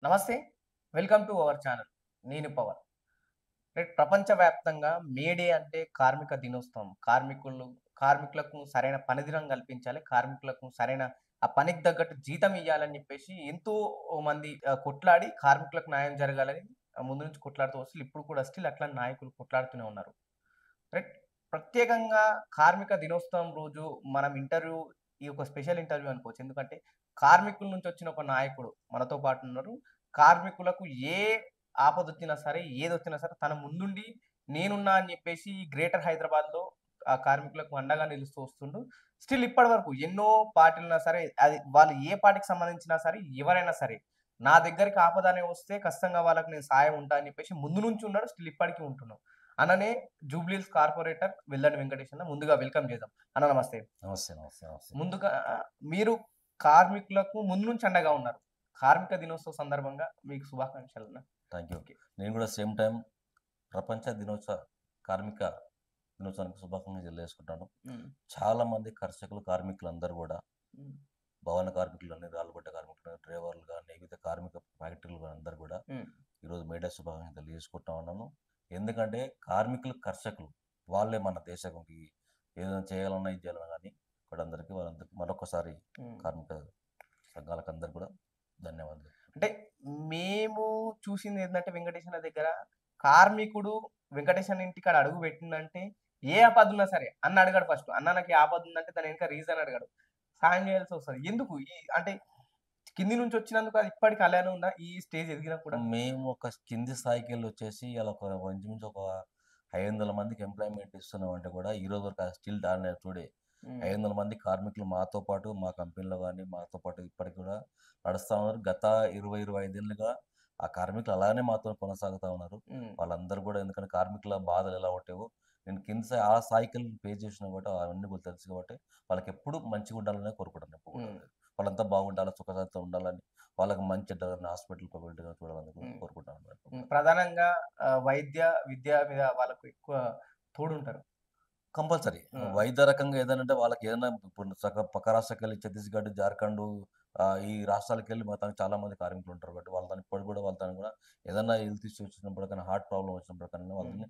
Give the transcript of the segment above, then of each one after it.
నమస్తే. Welcome to our channel. నేను పవన్. ప్రపంచవ్యాప్తంగా మే డే అంటే కార్మిక దినోత్సవం. కార్మికులకు సరైన పని దినం కల్పించాలి. కార్మికులకు సరైన ఆ పనికి తగ్గట్టు జీతం ఇయ్యాలని చెప్పేసి ఎంతో మంది కొట్లాడి కార్మికులకు న్యాయం జరగాలని ముందు నుంచి కొట్లాడుతూ వస్తున్నారు. ఇప్పుడు కూడా స్టిల్ అట్లాంటి నాయకులు కొట్లాడుతూనే ఉన్నారు. రైట్. ప్రత్యేకంగా కార్మిక దినోత్సవం రోజు మనం ఈ ఒక స్పెషల్ ఇంటర్వ్యూ అనుకోవచ్చు. ఎందుకంటే కార్మికుల నుంచి వచ్చిన ఒక నాయకుడు మనతో పాటు ఉన్నారు. కార్మికులకు ఏ ఆపదొచ్చినా సరే, ఏదొచ్చినా సరే తన ముందుండి నేనున్నా అని చెప్పేసి గ్రేటర్ హైదరాబాద్‌లో ఆ కార్మికులకు అండగా నిలుస్తూ వస్తుండు. స్టిల్ ఇప్పటి వరకు ఎన్నో పార్టీలున్నా సరే, అది వాళ్ళు ఏ పార్టీకి సంబంధించినా సరే, ఎవరైనా సరే, నా దగ్గరికి ఆపద అని వస్తే ఖచ్చితంగా వాళ్ళకి నేను సాయం ఉంటా అని చెప్పేసి ముందు నుంచి ఉన్నాడు. స్టిల్ ఇప్పటికి ఉంటున్నాం. అన్ననే జూబ్లీహిల్స్ కార్పొరేటర్ వెల్లని వెంకటేష్ అన్న. ముందుగా వెల్కమ్ చేద్దాం. అన్న నమస్తే. నమస్తే. నమస్తే. నమస్తే. ముందుగా మీరు కార్మికులకు ముందు నుంచి అండగా ఉన్నారు. కార్మిక దినోత్సవ సందర్భంగా మీకు శుభాకాంక్షలన్న. Thank you. ఓకే. నేను కూడా సేమ్ టైమ్ ప్రపంచ కార్మిక దినోత్సవానికి శుభాకాంక్షలు తెలియజేసుకుంటాను. హ్మ్. చాలామంది కార్మికులందరూ కూడా హ్మ్. భవన కార్మికులని, రాళ్ళగొట్ట కార్మికులని, డ్రైవర్లు గాని, వివిధ కార్మిక ఫ్యాక్టరీలు గాని అందరూ కూడా హ్మ్. ఈరోజు మే డే శుభాకాంక్షలు తెలియజేసుకుంటా ఉన్నాను. ఎందుకంటే కర్షకులు వాళ్ళే మన దేశానికి ఏదైనా చేయాలన్నా, ఇది చేయాలన్నా గానీ వాళ్ళందరికీ మరొకసారి హ్మ్. కార్మిక సంఘాలకందరికి కూడా ధన్యవాదాలు. అంటే మేము చూసింది ఏందంటే వెంకటేష్ అన్న దగ్గర కార్మికుడు వెంకటేష్ అన్న ఇంటికాడ అడుగు పెట్టిండంటే ఏ ఆపదున్నా సరే అన్న అడగడు ఫస్ట్. అన్న నాకు ఈ ఆపద ఉందంటే దాని వెనక రీజన్ అడగడు. సాయం చేయాల్సి వస్తది. ఎందుకు? అంటే కింది నుంచి వచ్చినందుకు అది ఇప్పటికి అలానే ఉందా? ఈ స్టేజ్ ఎదిగినా కూడా? మేము ఒక కింది స్థాయికెళ్ళొచ్చేసి ఇలా ఇంచుమించు ఒక 500 మందికి ఎంప్లాయ్‌మెంట్ ఇస్తున్నామంటే కూడా ఈ రోజు వరకు స్టిల్ దాన్నే టుడే హ్మ్. 500 మంది కార్మికులు మాతో పాటు మా కంపెనీలో గాని, మాతో పాటు ఇప్పటికి కూడా నడుస్తా ఉన్నారు. గత 20, 25 ఏళ్లుగా ఆ కార్మికులు అలానే మాతో కొనసాగుతా ఉన్నారు. హ్మ్. వాళ్ళందరూ కూడా ఎందుకంటే కార్మికుల బాధలు ఎలా ఉంటాయో నేను ఆ స్థాయికెళ్ళి ఫేస్ చేసినా కాబట్టి అవన్నీ కూడా తెలుసు కాబట్టి వాళ్ళకెప్పుడు మంచిగా ఉండాలనే కోరుకుంటాను ఎప్పుడు కూడా. హ్మ్. వాళ్ళంతా బాగుండాలి, సుఖశాంతితో ఉండాలని, వాళ్ళకి మంచి హాస్పిటల్‌కి వెళ్ళి చూడాలని కూడా హ్మ్. కోరుకుంటాను. హ్మ్. ప్రధానంగా విద్య మీద వాళ్ళకు ఎక్కువ తోడుంటారు. కంపల్సరీ. హ్మ్. వైద్య రకంగా ఏదనంటే వాళ్ళకేదైనా ఇప్పుడు పక్క రాష్ట్రాలకెళ్ళి ఛత్తీస్‌గఢ్, జార్ఖండ్ ఈ రాష్ట్రాలకెళ్ళి మొత్తానికి చాలా మంది కార్మికులుంటారు కాబట్టి వాళ్ళతోని ఇప్పటికి కూడా వాళ్ళతోని కూడా ఏదన్నా హెల్త్ ఇష్యూ వచ్చినప్పుడు కానీ, హార్ట్ ప్రాబ్లమ్ వచ్చినప్పుడు కానీ హ్మ్. వాళ్ళని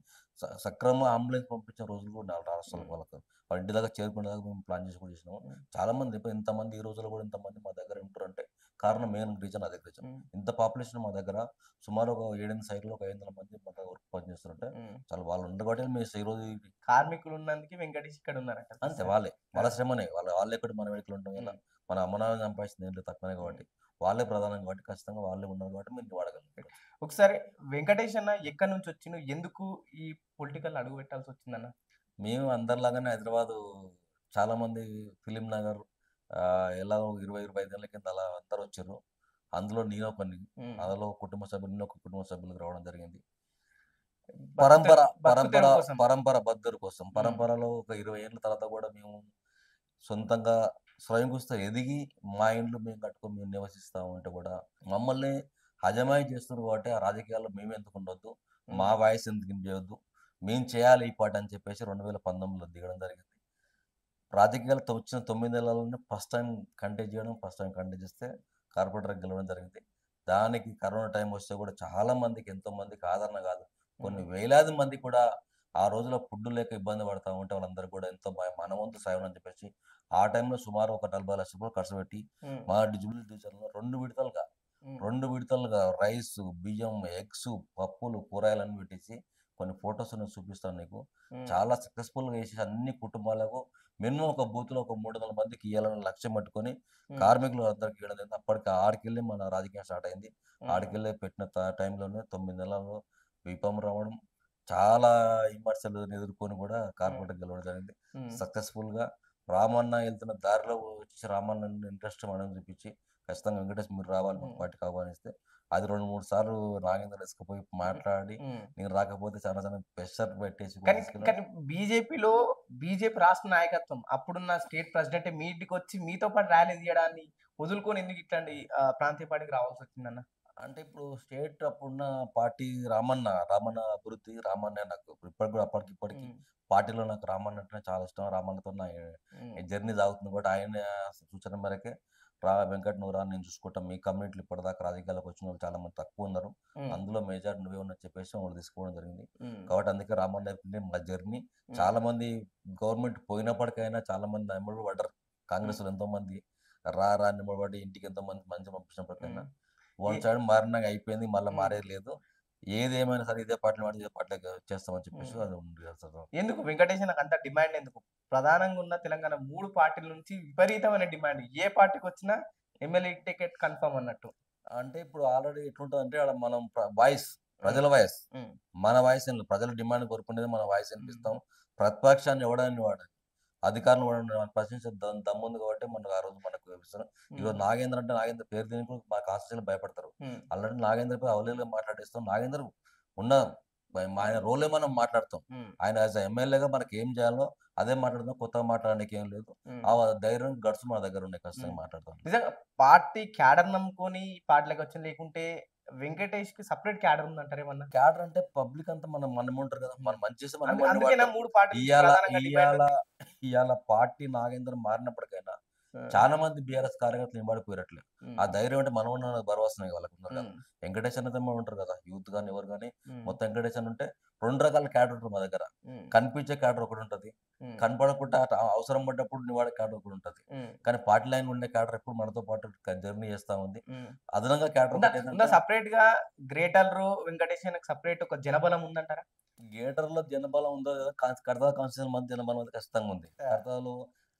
సక్రమ అంబులెన్స్ పంపించిన రోజులు కూడా ఉన్నాయి రాష్ట్రాలకు హ్మ్. వాళ్ళకి. వాళ్ళ ఇంటి దాకా చేరుకునేదాకా మేము ప్లాన్ చేసి కూడా చేసినాము. హ్మ్. చాలామంది ఇప్పుడు ఇంతమంది ఈ రోజుల్లో కూడా ఇంతమంది మా దగ్గర ఉంటున్నారంటే కారణం మెయిన్ రీజన్ అదే రీజన్. హ్మ్. ఇంత పాపులేషన్ మా దగ్గర సుమారు ఒక 7, 8 సైట్‌లో ఒక 500 మంది మా దగ్గర వర్క్ పనిచేస్తుంటే హ్మ్. చాలా వాళ్ళు ఉండబట్టే మేము ఈరోజు కార్మికులున్నందుకే వెంకటేష్ ఇక్కడ ఉన్నారంట. అంతే వాళ్ళే. ఆ! వాళ్ళ శ్రమనే. వాళ్ళెక్కడ మనం ఎక్కడ ఉంటాం ఇలా. హ్మ్. మన అమ్మ నాన్న సంపాదించింది ఏంటో తక్కువనే హ్మ్. కాబట్టి. వాళ్ళే ప్రధానం కాబట్టి ఖచ్చితంగా వాళ్ళే ఉన్నారు కాబట్టి మేము వాడగలుగుతాం. ఒకసారి వెంకటేష్ అన్న ఎక్కడి నుంచొచ్చిండు? ఎందుకు ఈ పొలిటికల్‌లో అడుగు పెట్టాల్సొచ్చిందన్న? మేము అందరిలాగానే హైదరాబాదు చాలామంది ఫిలిం నగర్ ఎలాగో 20, 25 ఏళ్ల కింద అలా అందరూ వచ్చిర్రు. అందులో నేనొకడిని. హ్మ్. అందులో నేనొక కుటుంబ సభ్యులుగా రావడం జరిగింది. బతుకు బతుకు తెరువు కోసం. పరంపర బద్దరు కోసం. హ్మ్. పరంపరలో ఒక 20 ఏళ్ల తర్వాత కూడా మేము సొంతంగా స్వయం కృషితో ఎదిగి మా ఇండ్లు మేము కట్టుకొని మేము నివసిస్తా ఉంటే కూడా మమ్మల్ని హజమాయి చేస్తున్నారు కాబట్టి ఆ రాజకీయాల్లో మేము ఎందుకు ఉండొద్దు. మా హ్మ్. వాయిస్ ఎందుకు వినిపియొద్దు. మేము చేయాలి ఈ పాట అని చెప్పేసి 2019లో దిగడం జరిగింది. రాజకీయాలతో వచ్చిన 9 నెలల్లోనే ఫస్ట్ టైం కంటెస్ట్ చేస్తే కార్పొరేటర్‌గా గెలవడం జరిగింది. దానికి కరోనా టైమ్ వస్తే కూడా చాలా మందికి ఎంతో మందికి ఆదరణ కాదు. కొన్ని హ్మ్. వేలాది మంది కూడా ఆ రోజుల్లో ఫుడ్ లేక ఇబ్బంది పడతా ఉంటే వాళ్ళందరూ కూడా ఎంతో మన వంతు సాయం అని చెప్పేసి ఆ టైంలో సుమారు ఒక 40,00,000 ఖర్చు పెట్టి హ్మ్. మా జూబ్లీ డివిజన్‌లో హ్మ్. 2 విడతలుగా రైసు, బియ్యం, ఎగ్సు, పప్పులు, కూరగాయలన్నీ పెట్టేసి కొన్ని ఫోటోస్ నేను చూపిస్తాను నీకు. హ్మ్. చాలా సక్సెస్‌ఫుల్‌గా చేసేసి అన్ని కుటుంబాలకు మినిమమ్ ఒక బూత్‌లో ఒక 300 మందికి ఇయ్యాలని లక్ష్యం పెట్టుకొని హ్మ్. కార్మికులు అందరికి ఇవ్వడం జరిగింది. అప్పటికి ఆడికెళ్ళి మన రాజకీయం స్టార్ట్ అయింది. హ్మ్. ఆడికెళ్ళి పెట్టిన టైంలోనే 9 నెలల్లో విఫలం రావడం, చాలా విమర్శలను ఎదుర్కొని కూడా హ్మ్. కార్పొరేటర్ గెలవడం జరిగింది. హ్మ్. సక్సెస్‌ఫుల్‌గా రామన్న ఎళ్తున్న దారిలో వచ్చేసి రామన్న ఇంట్రెస్ట్ మనం చూపించి ఖచ్చితంగా వెంకటేష్ మీరు రావాలి మా హ్మ్. పార్టీకి ఆహ్వానిస్తే అది 2, 3 సార్లు నాగేంద్ర తీసుకుపోయి హ్మ్. మాట్లాడి హ్మ్. నేను రాకపోతే చాలా ప్రెషర్ పెట్టేసి కూడా కానీ తీసుకెళ్ళాం. కానీ బీజేపీలో బీజేపీ రాష్ట్ర నాయకత్వం అప్పుడున్న స్టేట్ ప్రెసిడెంట్ మీ ఇంటికొచ్చి మీతో పాటు ర్యాలీ తీయడాన్ని వదులుకొని ఎందుకు ఇట్లాంటి ప్రాంతీయ పార్టీకి రావాల్సొచ్చిందన్న? అంటే ఇప్పుడు స్టేట్ అప్పుడున్న పార్టీ రామన్న అభివృద్ధి రామన్నే నాకు ఇప్పటికి కూడా అప్పటికి హ్మ్. పార్టీలో నాకు రామన్న అంటేనే చాలా ఇష్టం. రామన్నతో నా హ్మ్. జర్నీ సాగుతుంది కాబట్టి ఆయన సూచన మేరకే వెంకట్ నువ్వు రా నేను చూసుకుంటాం, మీ కమ్యూనిటీలు ఇప్పటిదాకా రాజకీయాలకు వచ్చిన వాళ్ళు చాలా మంది తక్కువ ఉన్నారు, అందులో మేజర్ నువ్వే ఉన్నది చెప్పేసి వాళ్ళు తీసుకోవడం జరిగింది. కాబట్టి అందుకే రామన్న గారి మా జర్నీ చాలా మంది గవర్నమెంట్ పోయినప్పటికైనా చాలా మంది నెంబర్ పడ్డారు. కాంగ్రెస్ లో ఎంతో మంది రా రా నెంబర్ పడి ఇంటికి ఎంతో మంది మంచి పంపించినప్పటికైనా వన్ సైడ్ మారినాక అయిపోయింది, మళ్ళీ మారేది లేదు. ఏదేమైనా సరే ఇదే పార్టీలు మాట ఇదే పార్టీలో చేస్తామని చెప్పేసి అది ఉంది అసలు. ఎందుకు వెంకటేష్ నాకు అంత డిమాండ్ ఎందుకు? ప్రధానంగా ఉన్న తెలంగాణ 3 పార్టీల నుంచి విపరీతమైన డిమాండ్. ఏ పార్టీకి వచ్చినా ఎమ్మెల్యే టికెట్ కన్ఫర్మ్ అన్నట్టు. అంటే ఇప్పుడు ఆల్రెడీ ఎట్లుంటదంటే ఆడ మనం వాయిస్ ప్రజల వాయిస్ మన వాయిస్ ప్రజల డిమాండ్ కోరుకునేది మన వాయిస్ వినిపిస్తాం. ప్రతిపక్షాన్ని ఎవడని వాడని అధికారులు కూడా ప్రశ్నించే దమ్ముంది కాబట్టి మనకు ఆ రోజు మనకు చూపిస్తారు. ఈరోజు నాగేంద్ర అంటే నాగేంద్ర పేరు దీనికి మా కాన్స్టిట్యూషన్ భయపడతారు. ఆల్రెడీ నాగేంద్ర పై అవలీలుగా మాట్లాడేస్తాం. నాగేంద్ర ఉన్న ఆయన రోలే మనం మాట్లాడతాం. ఆయన యాజ్ ఎమ్మెల్యేగా మనకి ఏం చేయాలో అదే మాట్లాడదాం, కొత్తగా మాట్లాడడానికి ఏం లేదు. ఆ ధైర్యం గడుసు మన దగ్గర ఉన్నాయి, ఖచ్చితంగా మాట్లాడతాం. నిజంగా పార్టీ క్యాడర్ నమ్ముకొని ఈ పార్టీలోకి వచ్చింది, లేకుంటే వెంకటేష్ కి సపరేట్ క్యాడర్ ఉందంటారు ఏమన్నా? క్యాడర్ అంటే పబ్లిక్ అంతా మనం ఉంటారు కదా, మనం మంచి చేస్తే మనం అందుకేనా 3 పార్టీలు ఇవాళ పార్టీ నాగేంద్ర మారినప్పటికైనా చాలా మంది బీఆర్ఎస్ కార్యకర్తలు నింబడిపోయినట్లే. ఆ ధైర్యం అంటే మనం ఉన్న భరోసా వాళ్ళకు ఉన్నారు కదా. వెంకటేష్ అన్నది ఉంటారు కదా, యూత్ కానీ ఎవరు కానీ మొత్తం వెంకటేష్ అని ఉంటే 2 రకాల క్యాడర్ ఉంటుంది మా దగ్గర. కనిపించే క్యాడర్ ఒకటి ఉంటది, కనపడకుండా అవసరం పడ్డప్పుడు నివాడే క్యాడర్ ఒకటి ఉంటది. కానీ పార్టీ లైన్ ఉండే క్యాడర్ ఎప్పుడు మనతో పాటు జర్నీ చేస్తా ఉంది. అదనంగా క్యాడర్ సపరేట్ గా గ్రేటర్ వెంకటేష్ సపరేట్ ఒక జనబలం ఉందంటారా? గ్రేటర్ లో జనబలం ఉందో కడతా కాన్స్టిట్యూషన్ మధ్య జనబలం అయితే ఖచ్చితంగా ఉంది. కడతాలో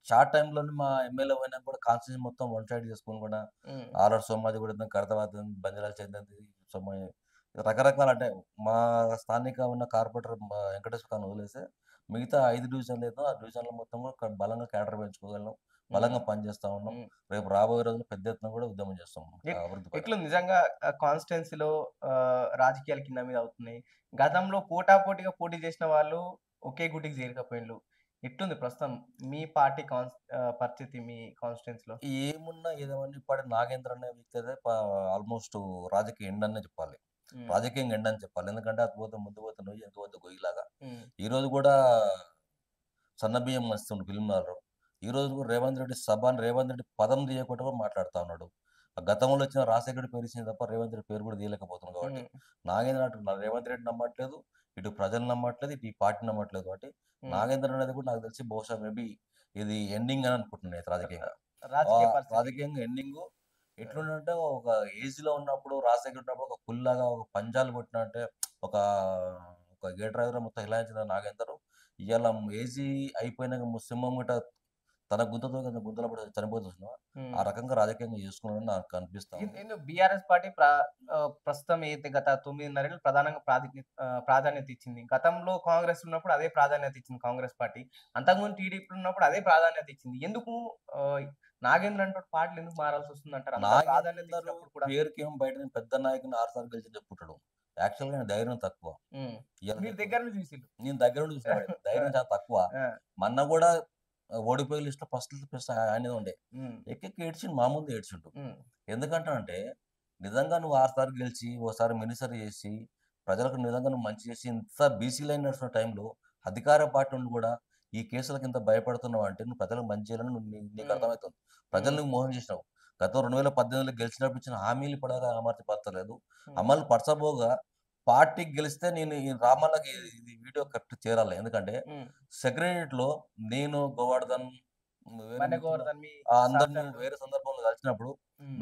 షార్ట్ టైమ్ లోనే మా ఎమ్మెల్యే పోయినా కూడా కాన్స్టిట్యూషన్ మొత్తం వన్ సైడ్ చేసుకుని కూడా ఆల్రెడీ సోమాజి కూడా కడతాబాద్ బంజారాలు చెందింది రకరకాల అంటే మా స్థానిక ఉన్న కార్పొరేటర్ వెంకటేశ్వర ఖాన్ వదిలేస్తే మిగతా 5 డివిజన్లు ఏదో ఆ డివిజన్లో మొత్తం కూడా బలంగా క్యాడర్ పెంచుకోగలం, బలంగా పనిచేస్తా ఉన్నాం. రేపు రాబోయే రోజుల్లో పెద్ద ఎత్తున కూడా ఉద్యమం చేస్తాం. ఇట్లా నిజంగా కాన్స్టిట్యున్సీలో రాజకీయాల కింద మీద అవుతున్నాయి. గతంలో పోటాపోటీగా పోటీ చేసిన వాళ్ళు ఒకే గుటికి చేరకపోయినలు. ఎట్లుంది ప్రస్తుతం మీ పార్టీ పరిస్థితి మీ కాన్స్టిట్యున్సీలో? ఏమున్నా ఏదేమన్నా ఇప్పటి నాగేంద్ర అనే వ్యక్తి అయితే ఆల్మోస్ట్ రాజకీయ ఎండ్ అనే చెప్పాలి, రాజకీయంగా ఎండ్ అని చెప్పాలి. ఎందుకంటే అది పోతే ముందు పోతే నువ్వు ఎంత పోతే గొయ్యిలాగా. ఈ రోజు కూడా సన్నబియ్యం వస్తుంది ఫిల్మ్లో. ఈ రోజు కూడా రేవంత్ రెడ్డి పదం తీయకుండా కూడా మాట్లాడుతూ ఉన్నాడు. గతంలో వచ్చిన రాజశేఖర రెడ్డి పేరు ఇచ్చింది తప్ప రేవంత్ రెడ్డి పేరు కూడా తీయలేకపోతుంది. కాబట్టి నాగేంద్ర రేవంత్ రెడ్డి నమ్మట్లేదు, ఇటు ప్రజలు నమ్మట్లేదు, ఇటు ఈ పార్టీ నమ్మట్లేదు. కాబట్టి నాగేంద్ర అనేది కూడా నాకు తెలిసి బహుశా మేబీ ఇది ఎండింగ్ అని అనుకుంటున్నాను రాజకీయంగా ఎండింగ్. ఎట్లుందంటే ఒక ఏజ్ లో ఉన్నప్పుడు రాజశేఖర్ ఉన్నప్పుడు ఒక పుల్లాగా ఒక పంజాలు కొట్టినంటే ఒక గేట్ డ్రైవర్ మొత్తం హిలాయించిన నాగేందర్ ఇవాళ ఏజీ అయిపోయినాక సింహం గిట తన గుంతతో గుంతలో పడి చనిపోతున్నా ఆ రకంగా రాజకీయంగా చేసుకున్నాడని నాకు అనిపిస్తాను. బీఆర్ఎస్ పార్టీ ప్రస్తుతం అయితే గత 9.5 ఏళ్ళు ప్రధానంగా ప్రాధాన్యత ఇచ్చింది. గతంలో కాంగ్రెస్ ఉన్నప్పుడు అదే ప్రాధాన్యత ఇచ్చింది కాంగ్రెస్ పార్టీ. అంతకుముందు టీడీపీ ఉన్నప్పుడు అదే ప్రాధాన్యత ఇచ్చింది. ఎందుకు నాగేంద్ర అంటే పార్టీలు ఎందుకు మారాల్సి వస్తుంది అంటారు? పేరుకి ఏం బయట పెద్ద నాయకుని 6 సార్లు గెలిచి చెప్పుకుంటాడు. యాక్చువల్ గా ధైర్యం తక్కువ. దగ్గర నుంచి చూసి నేను దగ్గర నుంచి చూసిన ధైర్యం చాలా తక్కువ. మొన్న కూడా ఓడిపోయే లిస్ట్ లో ఫస్ట్ ఆయన ఉండే ఎక్కి ఏడ్చిండు, మా ముందు ఏడ్చిండు. ఎందుకంటే నిజంగా నువ్వు 6 సార్లు గెలిచి ఓసారి మినిస్టర్ చేసి ప్రజలకు నిజంగా నువ్వు మంచి చేసి ఇంత బీసీ లైన్ నడుస్తున్న టైంలో అధికార పార్టీ నుండి కూడా ఈ కేసులకు ఇంత భయపడుతున్నావు అంటే నువ్వు ప్రజలకు మంచి చేయాలని నీకు అర్థమవుతుంది. ప్రజలు నువ్వు మోసం చేసినావు. గతం 2018లో గెలిచినప్పుడు ఇచ్చిన హామీలు ఇప్పటిదాకా అమలు పరచలేదు. అమలు పరచబోగా పార్టీకి గెలిస్తే నేను ఈ రామన్నకి ఇది వీడియో కరెక్ట్ చేరాలి. ఎందుకంటే సెక్రటరియట్ లో నేను గోవర్ధన్ అందరిని వేరే సందర్భంలో కలిసినప్పుడు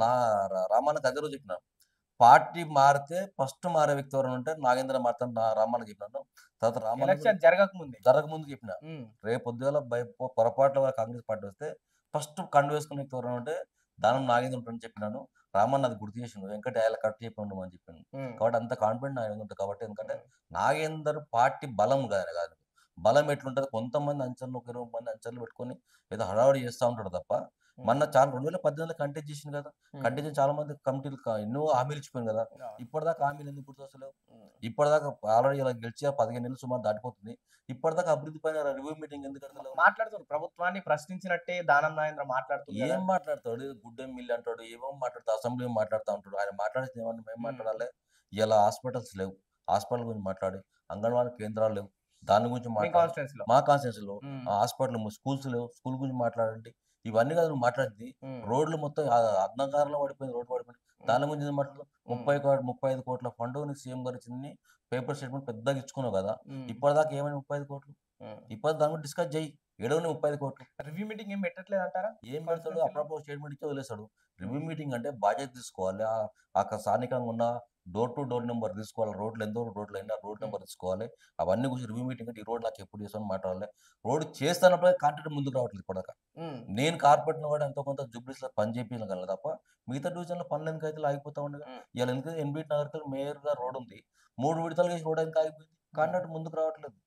నా రామన్నకి అదే రోజు చెప్పినాను, పార్టీ మారితే ఫస్ట్ మారే వ్యక్తి ఎవరైనా ఉంటే నాగేంద్ర మారుతాను రామన్న చెప్పినాను. తర్వాత రామన్న జరగకముందు చెప్పిన రేపు పొద్దుగాల పొరపాటు కాంగ్రెస్ పార్టీ వస్తే ఫస్ట్ కండు వేసుకునే వ్యక్తి ఎవరైనా ఉంటే దానం నాగేంద్ర ఉంటాడని చెప్పినాను. రామన్న అది గుర్తు చేసిండు, వెంకట ఆయన కరెక్ట్ చెప్పి అని చెప్పాను. కాబట్టి అంత కాన్ఫిడెంట్ ఆయన ఉంటుంది. కాబట్టి ఎందుకంటే నాగేందర్ పార్టీ బలం కాదు, బలం ఎట్లుంటది కొంతమంది అంచనలు 20 మంది అంచనలు పెట్టుకొని ఏదో హడావడి చేస్తూ ఉంటాడు తప్ప. మొన్న చాలా 2018లో కంటెస్ట్ చేసింది కదా, కంటెస్ట్ చాలా మంది కమిటీలు ఎన్నో హామీలు ఇచ్చిపోయింది కదా. ఇప్పటిదాకా హామీలు ఎందుకు గుర్తొస్తలేవు? ఇప్పటిదాకా ఆల్రెడీ ఇలా గెలిచి 15 నెలలు సుమారు దాటిపోతుంది. ఇప్పటిదాకా అభివృద్ధి పైన రివ్యూ మీటింగ్ ఎందుకు మాట్లాడుతారు? ప్రభుత్వాన్ని ప్రశ్నించినట్టే దానం నాగేంద్ర మాట్లాడుతాడు. ఏం మాట్లాడతాడు? గుడ్డెం మిల్ అంటాడు, ఏమో మాట్లాడతాడు, అసెంబ్లీ మాట్లాడుతూ ఉంటాడు. ఆయన మాట్లాడేది ఏమన్నా మేము మాట్లాడాలి? ఇలా హాస్పిటల్స్ లేవు, హాస్పిటల్ గురించి మాట్లాడి, అంగన్వాడీ కేంద్రాలు లేవు, దాని గురించి మాట్లాడాలి. మా కాన్స్టిట్యూన్సీలో హాస్పిటల్ స్కూల్స్ లేవు, స్కూల్ గురించి మాట్లాడండి. ఇవన్నీ కాదు నువ్వు మాట్లాడింది. ఉమ్, రోడ్లు మొత్తం అర్ధంకారంలో పడిపోయింది. రోడ్డు పడిపోయింది. దాని గురించి ఏం మాట్లాడతావు? ఉమ్, 35 కోట్ల ఫండ్ నీకు సీఎం గారు ఇచ్చింది. పేపర్ స్టేట్మెంట్ పెద్దగా ఇచ్చుకున్నావు కదా! ఉమ్, ఇప్పటిదాకా ఏమైంది 35 కోట్లు? ఉమ్. ఇప్పుడు దాని గురించి డిస్కస్ చెయ్యి. ఏడవని 35 కోట్లు. రివ్యూ మీటింగ్ ఏం పెట్టట్లేదు అంటారా ఏం పెడతాడు? కాన్స్టిట్యున్సీలో? అప్పుడప్పుడు స్టేట్మెంట్ ఇచ్చి వదిలేస్తాడు. రివ్యూ మీటింగ్ అంటే బాధ్యత తీసుకోవాలి. అక్కడ స్థానికంగా ఉన్న డోర్ టు డోర్ నెంబర్ తీసుకోవాలి. రోడ్లు ఎంతో రోడ్లు అయినా రోడ్ నెంబర్ తీసుకోవాలి. అవన్నీ గురించి రివ్యూ మీటింగ్ అంటే ఈ రోడ్ నాకు ఎప్పుడు చేస్తాను మాట్లాడాలి. రోడ్ చేస్తున్నప్పుడే కాంట్రాక్ట్ ముందుకు రావట్లేదు ఇప్పటిదాకా. ఉమ్, నేను కార్పొరేట్‌లో కూడా ఎంతో కొంత జుబ్లీస్‌లో పని చేపియగలను తప్ప మిగతా డివిజన్‌లో పనులు ఎందుకైతే ఆగిపోతా ఉండేగా. ఉమ్, ఇవాళ ఎందుకు ఎన్‌బీటీ నగర్‌కెళ్ళి మేయర్‌గా రోడ్ ఉంది. 3 విడతలుగా రోడ్ ఎందుకు ఆగిపోయింది? కాంట్రాక్ట్ ముందుకు రావట్లేదు.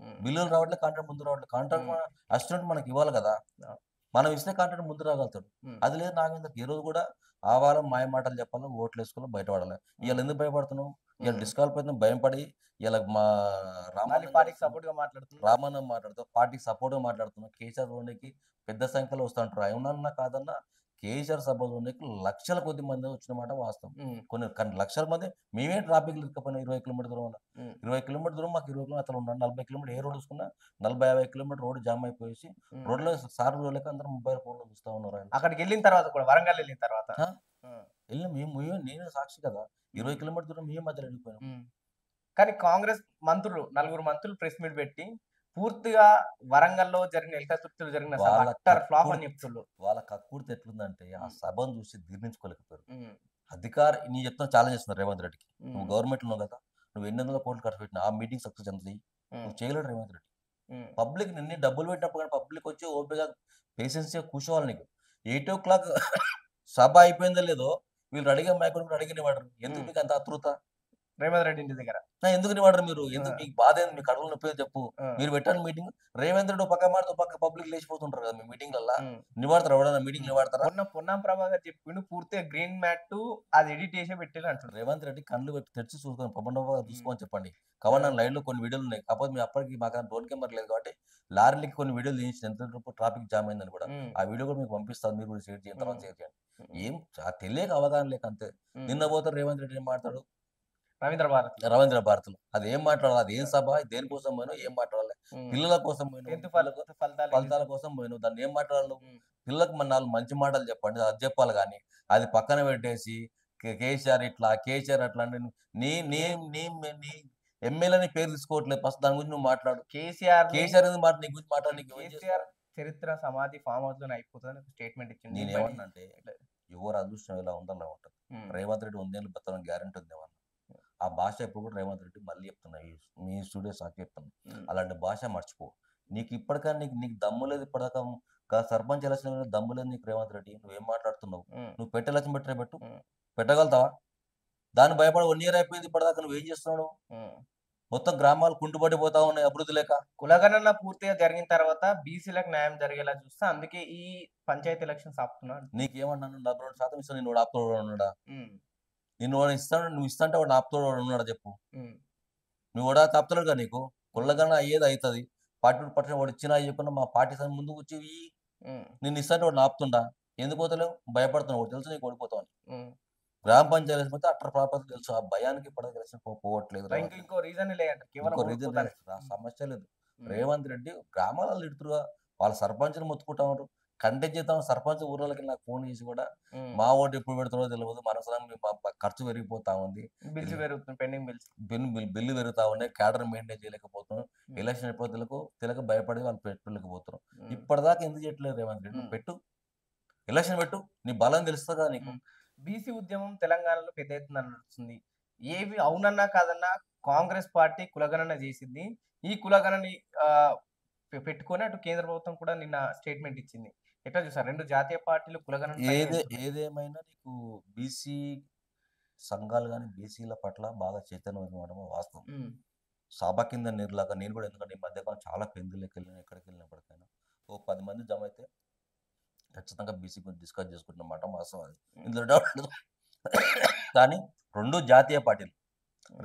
ఉమ్, బిల్లులు రావట్లేదు. కాంట్రాక్ట్ ముందుకు రావట్లేదు. కాంట్రాక్ట్ ఉమ్, అసిస్టెంట్ మనకి ఇవ్వాలి కదా! ఆ, మనం ఇస్తే కాంట్రాక్ట్ ముందు రాగలుగుతాడు. ఉమ్, అది లేదు నాగేంద్రకి. ఈ రోజు కూడా ఆవాల మాయ మాటలు చెప్పాలి. ఓట్లేసుకోవాలి. బయటపడాలి. ఇవాళ ఎందుకు భయపడుతున్నావు? ఇవాళ ఉమ్. డిస్‌క్వాలిఫికేషన్ భయపడి ఇవాళ మా మళ్ళీ రామన్నని పార్టీకి కలుస్తున్నాం. సపోర్ట్ గా మాట్లాడుతున్నారు. రామన్న మాట్లాడుతావు. పార్టీకి సపోర్ట్‌గా మాట్లాడుతున్నావు. కేసీఆర్ జోన్‌కి పెద్ద సంఖ్యలో వస్తుంటారు. అవునన్నా కాదన్నా కేసీఆర్ సభ జోన్‌కి లక్షల కొద్ది మంది వచ్చిన మాట వాస్తవం. ఉమ్, కానీ లక్షల మంది మేమే ట్రాఫిక్‌లో ఇరుక్కుపోయినాం 20 కిలోమీటర్ల దూరంలో. ఉమ్, 20 కిలోమీటర్ల దూరం మాకు 20 కిలోమీటర్లు అట్లా ఉన్నాం. 40 కిలోమీటర్లు ఏ రోడ్ చూసుకున్నా 40, 50 కిలోమీటర్ల రోడ్ జామ్ అయిపోయేసి ఉమ్. రోడ్లో సార్ చూడలేక అందరూ మొబైల్ ఫోన్‌లో చూస్తా ఉన్నారు ఆయన. అక్కడికి వెళ్ళిన తర్వాత కూడా వరంగల్ వెళ్ళిన తర్వాత ఆ! వెళ్ళిన మేమే నేనే సాక్షి కదా! 20 కిలోమీటర్ల దూరం మేమే మధ్యలో వెళ్ళిపోయాం. ఉమ్. కానీ కాంగ్రెస్ మంత్రులు 4 మంత్రులు ప్రెస్ మీట్ పెట్టి పూర్తిగా వరంగల్లో జరిగిన ఎల్కతుర్తిలో జరిగిన సభ వాళ్ళ అట్టర్ ఫ్లాప్ అని కక్కుర్తి చెప్తున్నారు. వాళ్ళ కక్కుర్తి ఎట్లుందంటే ఆ సభను చూసి జీర్ణించుకోలేకపోయారు. ఉమ్, నీ చెప్తున్నా ఛాలెంజ్ చేస్తున్నారు రేవంత్ రెడ్డికి. నువ్వు ఉమ్, గవర్నమెంట్‌లో ఉన్నావు కదా! నువ్వు ఎన్ని వందల కోట్లు ఖర్చు పెట్టినా ఆ మీటింగ్ సక్సెస్ ఎంత చెయ్యి. ఉమ్, నువ్వు చేయలేడు రేవంత్ రెడ్డి. ఉమ్, పబ్లిక్ నిన్ను డబ్బులు పెట్టినప్పుడు కానీ పబ్లిక్ వచ్చి ఓపికగా పేషెన్స్‌గా కూర్చోవాలి నీకు. 8:00 సభ అయిపోయిందో లేదో వీళ్ళు రెడీగా మైక్ కూడా అడిగనివ్వడరు. ఎందుకు ఉమ్. మీకు అంత ఆతృత? రేవంత్ రెడ్డి ఇంటి దగ్గర. ఎందుకు నివ్వడరు మీరు? ఆ, ఎందుకు మీకు బాధ ఏంది? మీ కడుపులో నొప్పి ఏదో చెప్పు. ఆ, మీరు పెట్టండి మీటింగ్. రేవంత్ రెడ్డి ఓ పక్క మాట్లాడితే ఓ పక్క పబ్లిక్ లేచిపోతుంటారు కదా మీ మీటింగ్‌లల్ల. ఉమ్. నివాడతారా ఎవడైనా మీటింగ్ నివాడతారా? పొన్నం ప్రభాకర్ చెప్పిండు పూర్తిగా గ్రీన్ మ్యాట్ అది ఎడిట్ చేసి పెట్టిన అంటున్నాడు. రేవంత్ రెడ్డి కళ్ళు పెట్టి తెరిచి చూసుకొని పవన్ ఉమ్, చూసుకోమని చెప్పండి. కవర్ లైవ్‌లో కొన్ని వీడియోలు ఉన్నాయి. కాకపోతే మీరు అప్పటికి మాకు డ్రోన్ కెమెరా లేదు కాబట్టి లారీలకి కొన్ని వీడియోలు తీయించిన ఎంతసేపు ట్రాఫిక్ జామ్ అయిందని కూడా. ఉమ్, ఆ వీడియో కూడా మీకు పంపిస్తాను. మీరు కూడా షేర్ చేయండి. తర్వాత ఉమ్, షేర్ చేయండి. ఉమ్, ఏం తెలియక అవగాహన లేక అంతే. ఉమ్. నిన్న పోతే రేవంత్ రెడ్డి ఏం మాట్లాడు? రవీంద్ర భారత్. రవీంద్ర భారతిలో. అది ఏం మాట్లాడాలి? అది ఏం సభ? దేనికోసం పోయినావు? ఏం మాట్లాడాలి? ఉమ్. పిల్లల కోసం పోయినావు. 10th పిల్లలకు ఫలితాలు ఫలితాల కోసం పోయినావు. దాన్ని ఏం మాట్లాడాలి నువ్వు? ఉమ్, పిల్లలకు మన 4 మంచి మాటలు చెప్పండి. అది చెప్పాలి గానీ, అది పక్కన పెట్టేసి కేసీఆర్ ఇట్లా, కేసీఆర్ అట్లా అంటే నీ నీ నీ నీ ఎమ్మెల్యేని పేరు తీసుకోవట్లేదు. ఫస్ట్ దాని గురించి నువ్వు మాట్లాడు. కేసీఆర్ కేసీఆర్ ఎందుకు నీ గురించి మాట్లాడనీకి ఏం చేస్తావు? కేసీఆర్ చరిత్ర సమాధి ఫామ్ హౌస్ లోనే అయిపోతుందని ఒక స్టేట్మెంట్ ఇచ్చింది. నేనేమన్నానంటే ఎవరు అదృష్టం ఎలా ఉందో అలా ఉంటది. ఉమ్, రేవంత్ రెడ్డి 100 ఏళ్ళు బతకడానికి గ్యారెంటీ ఉంది ఏమన్నా. ఆ భాష ఎప్పుడు కూడా రేవంత్ రెడ్డి మళ్ళీ చెప్తున్నా. మీ స్టూడియో సాకి చెప్తున్నా. ఉమ్, అలాంటి భాష మర్చిపో. నీకు ఇప్పటికైనా నీకు దమ్ము లేదు. ఇప్పటిదాకా సర్పంచ్ ఎలక్షన్ దమ్ము లేదు నీకు రేవంత్ రెడ్డి. నువ్వేం మాట్లాడుతున్నావు? ఉమ్, నువ్వు పెట్టే ఎలక్షన్ పెట్టు. ఉమ్, పెట్టగలుగుతావా? దాన్ని భయపడి 1 ఇయర్ అయిపోయింది. ఇప్పటిదాకా నువ్వేం చేస్తున్నావు? ఉమ్. మొత్తం గ్రామాలు కుంటుపడిపోతా ఉన్నాయి అభివృద్ధి లేక. కులగణన పూర్తిగా జరిగిన తర్వాత బీసీలకు న్యాయం జరిగేలా చూస్తా అందుకే ఈ పంచాయతీ ఎలక్షన్స్ ఆపుతున్నాను. నీకేమన్నాను? 42% ఇస్తాను. నిన్ను ఆపుతోడు ఉన్నాడా? ఉమ్, నిన్ను వాడు ఇస్తాడు. నువ్వు ఇస్తాంటే వాడు ఆపుతోడు ఉన్నాడా చెప్పు? ఉమ్, నువ్వు కూడా తప్పలేడుగా నీకు. కులగణన అయ్యేది అవుతుంది. 42% వాడు ఇచ్చినా ఇవ్వకుండా మా పార్టీ ముందుకు వచ్చి ఉమ్, నిన్ను ఇస్తాంటే వాడు ఆపుతుండా? ఎందుకు పోతలేవు? భయపడుతున్నావు. తెలుసు నీకు ఓడిపోతావని. ఉమ్. గ్రామ పంచాయతీ పోతే అట్టర్ ప్రాపర్ తెలుసు. ఆ భయానికి ఇప్పటికి ఎలక్షన్ పోవట్లేదు. ఇంకో రీజన్ లేదంట కేవలం ఇంకో రీజన్ ఓడిపోతానే. సమస్య లేదు. ఉమ్, రేవంత్ రెడ్డి గ్రామాలలో ఇడుతురుగా వాళ్ళ సర్పంచ్ని మొత్తుకుంటా ఉన్నారు. కంటెక్ట్ చేద్దాం సర్పంచ్ ఊర్లకి నాకు ఫోన్ చేసి కూడా ఉమ్. మా ఓటు ఎప్పుడు పెడుతుందో తెలియదు. మనసరానికి ఖర్చు పెరిగిపోతా ఉంది. బిల్స్ పెరుగుతుంది పెండింగ్ బిల్స్. బిల్లు పెరుగుతా ఉన్నాయి. క్యాడర్ మెయింటైన్ చేయలేకపోతున్నాం. ఉమ్, ఎలక్షన్ ఎప్పుడు తెలియక భయపడి వాళ్ళు పెట్టుకోలేకపోతున్నాం. ఉమ్, ఇప్పటిదాకా ఎందుకు చేయట్లేదు రేవంత్ రెడ్డి? ఉమ్. పెట్టు, ఎలక్షన్ పెట్టు. నీ బలం తెలుస్తుంది కదా నీకు. బీసీ ఉద్యమం తెలంగాణలో పెద్ద ఎత్తున నడుస్తుంది. ఏవి అవునన్నా కాదన్నా కాంగ్రెస్ పార్టీ కులగణన చేసింది. ఈ కులగణని పెట్టుకొని అటు కేంద్ర ప్రభుత్వం కూడా నిన్న స్టేట్మెంట్ ఇచ్చింది. ఎట్లా చూసారు? 2 జాతీయ పార్టీలు కులగణన ఏదేమైనా నీకు బీసీ సంఘాలు గాని బీసీల పట్ల బాగా చైతన్యం ఇవ్వడం వాస్తవం. సభ కింద నీరులాగా నేను కూడా, ఎందుకంటే ఈ మధ్యకాలం చాలా పెందులకు వెళ్ళిన ఎక్కడికి వెళ్ళినప్పటికైనా ఓ 10 మంది జమ అయితే ఖచ్చితంగా బీసీ గురించి డిస్కస్ చేసుకుంటున్నమాట వాస్తవం అది. ఇందులో డౌట్ లేదు. కానీ 2 జాతీయ పార్టీలు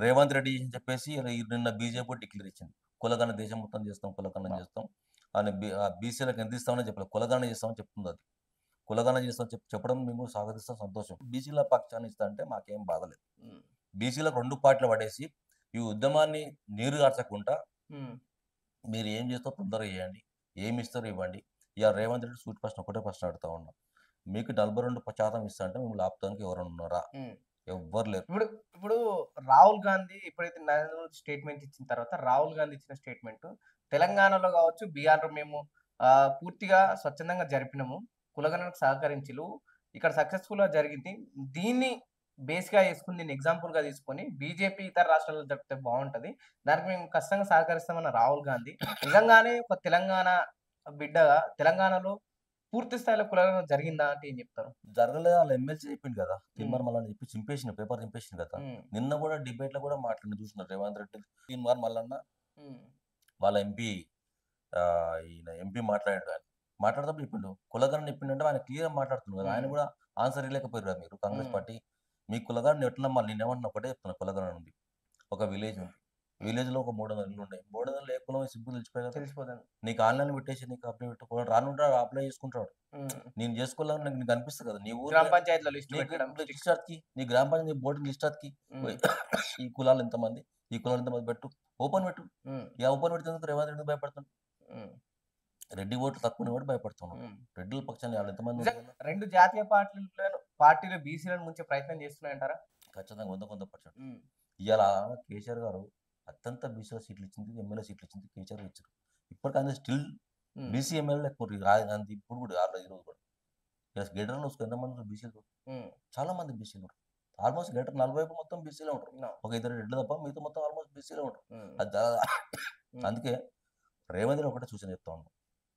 రేవంత్ రెడ్డి అని చెప్పేసి నిన్న బీజేపీ డిక్లేర్ ఇచ్చింది. కులగణన దేశం మొత్తం చేస్తాం, కులగణన చేస్తాం అని బీసీలకు ఎంత ఇస్తామని చెప్పలేదు. కులగణన చేస్తామని చెప్తుంది అది. కులగణన చేస్తాం చెప్పడం మేము స్వాగతిస్తాం, సంతోషం. బీసీల పక్షాన్ని ఇస్తా అంటే మాకేం బాధ లేదు. బీసీలకు 2 పార్టీలు పడేసి ఈ ఉద్యమాన్ని నీరు గార్చకుండా మీరు ఏం చేస్తారో తొందరగా చేయండి, ఏమి ఇస్తారో ఇవ్వండి. ఇక రేవంత్ రెడ్డి సూటి ప్రశ్న ఒకటే ప్రశ్న అడుగుతా ఉన్నా, మీకు 42% ఇస్తా అంటే మిమ్మల్ని ఆపుతానికి ఎవరైనా ఉన్నారా? హ్మ్. ఎవ్వరు లేరు. ఇప్పుడు ఇప్పుడు రాహుల్ గాంధీ ఎప్పుడైతే నరేంద్ర మోదీ స్టేట్మెంట్ ఇచ్చిన తర్వాత రాహుల్ గాంధీ ఇచ్చిన స్టేట్మెంట్ తెలంగాణలో కావచ్చు, బీహార్‌లో మేము పూర్తిగా స్వచ్ఛందంగా జరిపినాము. కులగణనకు సహకరించిలు. ఇక్కడ సక్సెస్‌ఫుల్‌గా జరిగింది. దీన్ని బేస్‌గా చేసుకొని దీన్ని ఎగ్జాంపుల్‌గా తీసుకొని బీజేపీ ఇతర రాష్ట్రాల్లో జరిపితే బావుంటది. దానికి మేము ఖచ్చితంగా సహకరిస్తామన్న రాహుల్ గాంధీ నిజంగానే ఒక తెలంగాణ బిడ్డగా తెలంగాణలో పూర్తి స్థాయిలో కులగణన జరిగిందా అంటే ఏం చెప్తారు? జరగలేదు, వాళ్ళ ఎమ్మెల్సీ చెప్పిండు కదా, హ్మ్. తీన్మార్ మల్లన్న చెప్పి చింపేసిండు, పేపర్ చింపేసిండు కదా. హ్మ్. నిన్న కూడా డిబేట్‌లో కూడా మాట్లాడిండు చూసినారు రేవంత్ రెడ్డి, తీన్మార్ మల్లన్న హ్మ్. వాళ్ళ ఎంపీ, ఈయన ఎంపీ మాట్లాడిండు ఆయన. మాట్లాడేటప్పుడు చెప్పిండు. కులగణన చెప్పిండంటే ఆయన క్లియర్‌గా మాట్లాడుతుండు కదా. ఆయన హ్మ్. కూడా ఆన్సర్ ఇవ్వలేకపోయారుగా మీరు కాంగ్రెస్ హ్మ్. పార్టీ. మీ కులగణన ఎట్లా నమ్మాలి? నేనేమంటున్నా ఒకటే చెప్తున్నా, కులగణన ఉంది. ఒక విలేజ్ ఉంది. విలేజ్‌లో ఒక 300 ఇళ్ళున్నాయి. 300 ఏ కులం సింపుల్ తెలిసిపోయి కదా. తెలిసిపోతుంది. నీకు ఆన్‌లైన్‌లో పెట్టేసి నీకు అప్లై పెట్టు. ఒకవేళ రానుంటాడు అప్లై చేసుకుంటాడు. హ్మ్. నేను చేసుకోవాలని నీకు కనిపిస్తది కదా. నీ గ్రామ ఊర్లో పంచాయతీలో లిస్ట్ నీకు పెట్టడం లిస్ట్ అతికి, నీ గ్రామ పంచాయతీ బోర్డుకి లిస్ట్ అతికి, హ్మ్. ఈ కులాలు ఎంతమంది, ఈ కులాలు ఎంతమంది పెట్టు. ఓపెన్ పెట్టు. హ్మ్. ఇక ఓపెన్ పెడితేందుకు రేవంత్ రెడ్డి భయపడుతున్నాడు? హ్మ్. రెడ్డి ఓట్లు తక్కువ కూడా భయపడుతున్నాడు. హ్మ్. రెడ్డిల పక్షాన వాళ్ళు ఎంతమంది నిజంగా ఉన్నారు? 2 జాతీయ పార్టీలు బీసీలను ముంచే ప్రయత్నం చేస్తున్నాయంటారా? ఖచ్చితంగా 100% హ్మ్. ఇవాళ కేసీఆర్ గారు అత్యంత బీసీల సీట్లు ఇచ్చింది, ఎమ్మెల్యే సీట్లు ఇచ్చింది కేసీఆర్ ఇచ్చారు. ఇప్పటికి ఆయన స్టిల్ హ్మ్. బీసీ ఎమ్మెల్యే ఎక్కువ అంది ఇప్పుడు కూడా ఈరోజు కూడా. ప్లస్ గ్రేటర్ చూసుకో ఎంతమంది బీసీలు, హ్మ్. చాలా మంది బీసీలు ఉంటారు. ఆల్మోస్ట్ గ్రేటర్ 40 మొత్తం బీసీలో ఉంటారు. నో. ఒక ఇద్దరు రెడ్లు తప్ప మిగతా మొత్తం ఆల్మోస్ట్ బీసీలో ఉంటారు. హ్మ్. అది హ్మ్. అందుకే రేవంత్ రెడ్డి ఒకటే సూచన చెప్తా ఉన్నాం,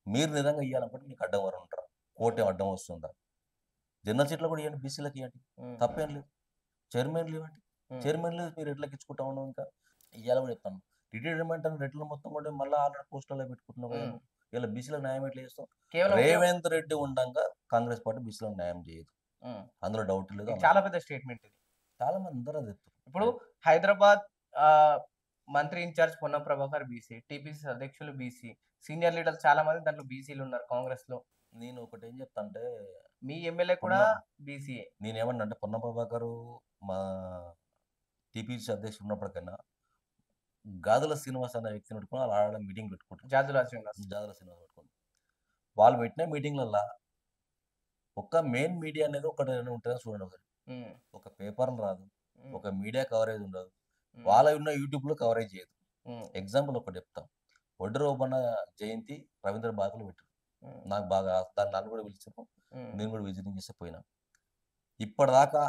మీరు నిజంగా ఇవ్వాలనుకుంటే మీకు అడ్డం ఎవరు ఉంటారా? కోర్టు ఏం అడ్డం వస్తుందా? జనరల్ సీట్లో కూడా ఇవ్వండి, బీసీలకు ఇవ్వండి, హ్మ్. తప్పేం లేదు. చైర్మన్లు ఇవ్వండి, హ్మ్. చైర్మన్లు మీరు ఎట్లకి ఇచ్చుకుంటా ఉన్నాం. ఇంకా ఇవాళ కూడా చెప్తాను, రిటైర్మెంట్ అని రెడ్లు మొత్తం కూడా మళ్ళీ ఆల్రెడీ పోస్టుల్లో పెట్టుకుంటున్నావు కదా హ్మ్. నువ్వు. ఇలా బీసీలకు న్యాయం ఎట్లా చేస్తావు? కేవలం రేవంత్ రెడ్డి ఉండంగా కాంగ్రెస్ పార్టీ బీసీలకు న్యాయం చేయదు, హ్మ్. అందులో డౌట్ లేదు. ఇది చాలా పెద్ద స్టేట్మెంట్ ఇది. చాలా మంది అందరూ అది ఇప్పుడు ఎత్తురు. హైదరాబాద్ ఆహ్, మంత్రి incharge Ponnam Prabhakar BC, TPCC అధ్యక్షులు బీసీ, సీనియర్ లీడర్స్ చాలా మంది దాంట్లో బీసీలున్నారు కాంగ్రెస్‌లో. నేను ఒకటి ఏం చెప్తా అంటే, మీ ఎమ్మెల్యే కూడా పొన్నం బీసీయే. నేనేమన్నా అంటే పొన్నం ప్రభాకర్ మా టీపీసీ అధ్యక్షుడు ఉన్నప్పటికైనా గాదుల శ్రీనివాస్ అనే వ్యక్తిని పెట్టుకుని వాళ్ళు ఆడ మీటింగ్ పెట్టుకుంటారు. జాజుల శ్రీనివాస్. గాదుల శ్రీనివాస్ పెట్టుకుని వాళ్ళు పెట్టిన మీటింగ్లల్లో ఒక్క మెయిన్ మీడియా అనేది ఒకటి ఉంటుందని చూడండి ఒకసారి. హ్మ్. ఒక పేపర్లు రాదు, హ్మ్. ఒక మీడియా కవరేజ్ ఉండదు, హ్మ్. వాళ్ళ ఉన్న యూట్యూబ్లో కవరేజ్ చేయదు. హ్మ్. ఎగ్జాంపుల్ ఒకటి చెప్తాం, ఒడ్డు రోబన్న జయంతి రవీంద్ర భారతిలో పెట్టారు. హ్మ్. నాకు బాగా దాన్ని నన్ను కూడా పిలిచారు, హ్మ్. నేను కూడా విజిటింగ్ చేస్తే పోయినా. ఇప్పటిదాకా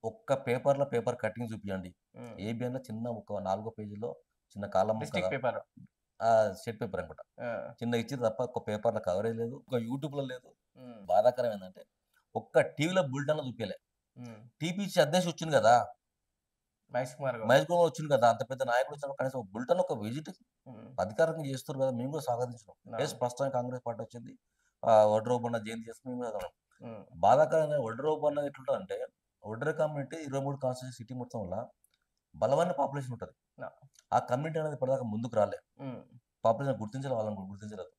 ఒక్క పేపర్ కటింగ్ చూపియండి. హ్మ్. ఏబిఎన్‌లో చిన్న ఒక 4 పేజీలో చిన్న column district paper. Shed paper అనుకుంటా. ఆ! చిన్నగా ఇచ్చిర్రు తప్ప ఒక్క పేపర్‌లో కవరేజ్ లేదు, ఒక యూట్యూబ్‌లో లేదు. హ్మ్. బాధాకరం ఏందంటే ఒక్క టీవీలో బులెటిన్‌లో చూపియలే. హ్మ్. టీపీసీ అధ్యక్షుడు వచ్చిండు కదా, మహేష్ కుమార్ గౌడ్. మహేష్ కుమార్ వచ్చిండు కదా, అంత పెద్ద నాయకుడు వచ్చినప్పుడు కనీసం ఒక బులెటిన్‌లో ఒక విజిట్ హ్మ్. అధికారికంగా చేస్తుర్రు కదా, మేము కూడా స్వాగతించినాం. అవును. ఫస్ట్ టైం కాంగ్రెస్ పార్టీ వచ్చింది. వడ్రోబన్న జయంతి చేస్తే మేము కూడా అన్నాం. హ్మ్. బాధాకరంగా వడ్రోబన్న ఎట్లుంటదంటే, ఒడ్రే కమ్యూనిటీ 23 కాన్స్టిట్యూన్సీ సిటీ మొత్తంలో బలమైన పాపులేషన్ ఉంటది. న ఆ కమ్యూనిటీ అనేది ఇప్పటిదాకా ముందుకు రాలే. హ్మ్. పాపులేషన్ గుర్తించలే, వాళ్ళని కూడా గుర్తించలేదు.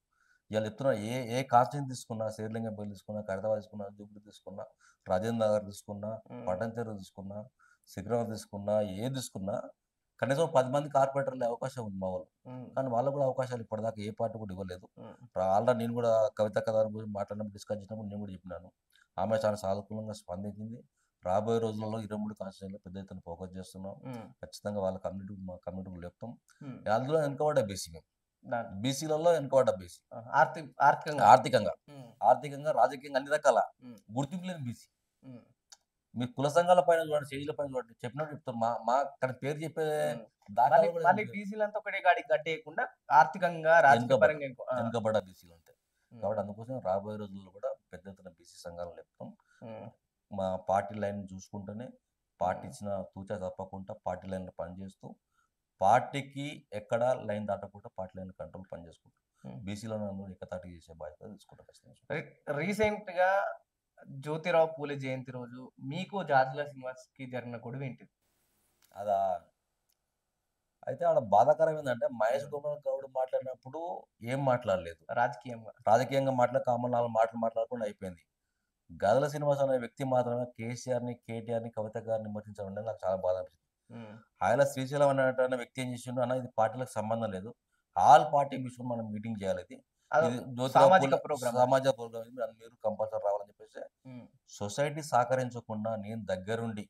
ఇవాళ చెప్తున్నా, ఏ ఏ కాన్స్టిట్యూన్సీ తీసుకున్నా, శేర్లింగంపల్లి తీసుకున్నా, ఖైరతాబాద్ తీసుకున్నా, జూబ్లీ తీసుకున్నా, రాజేంద్ర నగర్ తీసుకున్నా, హ్మ్. పటాన్‌చెరు తీసుకున్నా, సికింద్రాబాద్ తీసుకున్నా, ఏది తీసుకున్నా కనీసం 10 మంది కార్పొరేటర్‌లే అవకాశం ఉంది మా వాళ్ళు. హ్మ్. కానీ వాళ్ళకి కూడా అవకాశాలు ఇప్పటిదాకా ఏ పార్టీ కూడా ఇవ్వలేదు. హ్మ్. ఆల్రెడీ నేను కూడా కవితక్క దాని గురించి మాట్లాడినప్పుడు, డిస్కస్ చేసినప్పుడు నేను కూడా చెప్పినాను. ఆమె చాలా సానుకూలంగా స్పందించింది. రాబోయే రోజులలో 23 కాన్స్టిట్యూన్సీలో పెద్ద ఎత్తున ఫోకస్ చేస్తున్నాం. హ్మ్. ఖచ్చితంగా వాళ్ళ మా కమ్యూనిటీకి చెప్తాం. హ్మ్. అందులో వెనుకబడ్డ బీసీ మేము. దాంట్లో బీసీలలో వెనుకబడ్డ బీసీ. ఆర్థికంగా. ఆర్థికంగా, హ్మ్. ఆర్థికంగా, రాజకీయంగా అన్ని రకాల హ్మ్. గుర్తింపు లేని బీసీ. హ్మ్. మీ కుల సంఘాల పైన చూడండి, స్టేజ్‌ల పైన చూడండి, చెప్పినట్టు చెప్తారు. మా మా అక్కడ పేరు చెప్పే హ్మ్. దాఖలాలు కూడా మళ్ళీ బీసీలంతా ఒకటే గాడికి కట్టేయకుండా ఆర్థికంగా, రాజకీయ వెనుకబడ్డ పరంగా ఎక్కువ. ఆ! వెనుకబడ్డ బీసీలు ఉంటాయి. హ్మ్. కాబట్టి అందుకోసం రాబోయే రోజుల్లో కూడా పెద్ద ఎత్తున బీసీ సంఘాలు లేపుతాం. హ్మ్. మా పార్టీ లైన్ చూసుకుంటూనే, పార్టీ హ్మ్. ఇచ్చిన తూచా తప్పకుండా పార్టీ లైన్‌లో పనిచేస్తూ, పార్టీకి ఎక్కడ లైన్ దాటకుండా పార్టీ లైన్ కంట్రోల్ పనిచేసుకుంటాం. హ్మ్. బీసీలను అందరూ ఏకతాటికి చేసే బాధ్యత తీసుకుంటాం ఖచ్చితంగా. రీ రీసెంట్‌గా జ్యోతిరావు పూలే జయంతి రోజు మీకు జాజుల శ్రీనివాస్‌కి జరిగిన గొడవేంటిది? అదా అయితే ఆడ బాధాకరం ఏందంటే, మహేష్ హ్మ్. కుమార్ గౌడ్ మాట్లాడినప్పుడు ఏం మాట్లాడలేదు. రాజకీయంగా. రాజకీయంగా కామన్ 4 మాటలు మాట్లాడకుండా అయిపోయింది. గాదెల శ్రీనివాస్ అనే వ్యక్తి మాత్రమే కేసీఆర్‌ని, కేటీఆర్‌ని, కవిత గారిని విమర్శించడం అనేది నాకు చాలా బాధ అనిపించింది. హ్మ్. ఆయన శ్రీశైలం అనేటువంటి వ్యక్తి ఏం చేసిండు, అన్న ఇది పార్టీలకు సంబంధం లేదు, ఆల్ పార్టీ కూర్చొని మనం మీటింగ్ చేయాలి ఇది. అదో ఇది జ్యోతిరావు సామాజిక పూలే ప్రోగ్రామ్ అది. సమాజ ప్రోగ్రామ్ ఇది మీరు కంపల్సరీ రావాలని చెప్పేసి హ్మ్. సొసైటీ సహకరించకుండా నేను దగ్గరుండి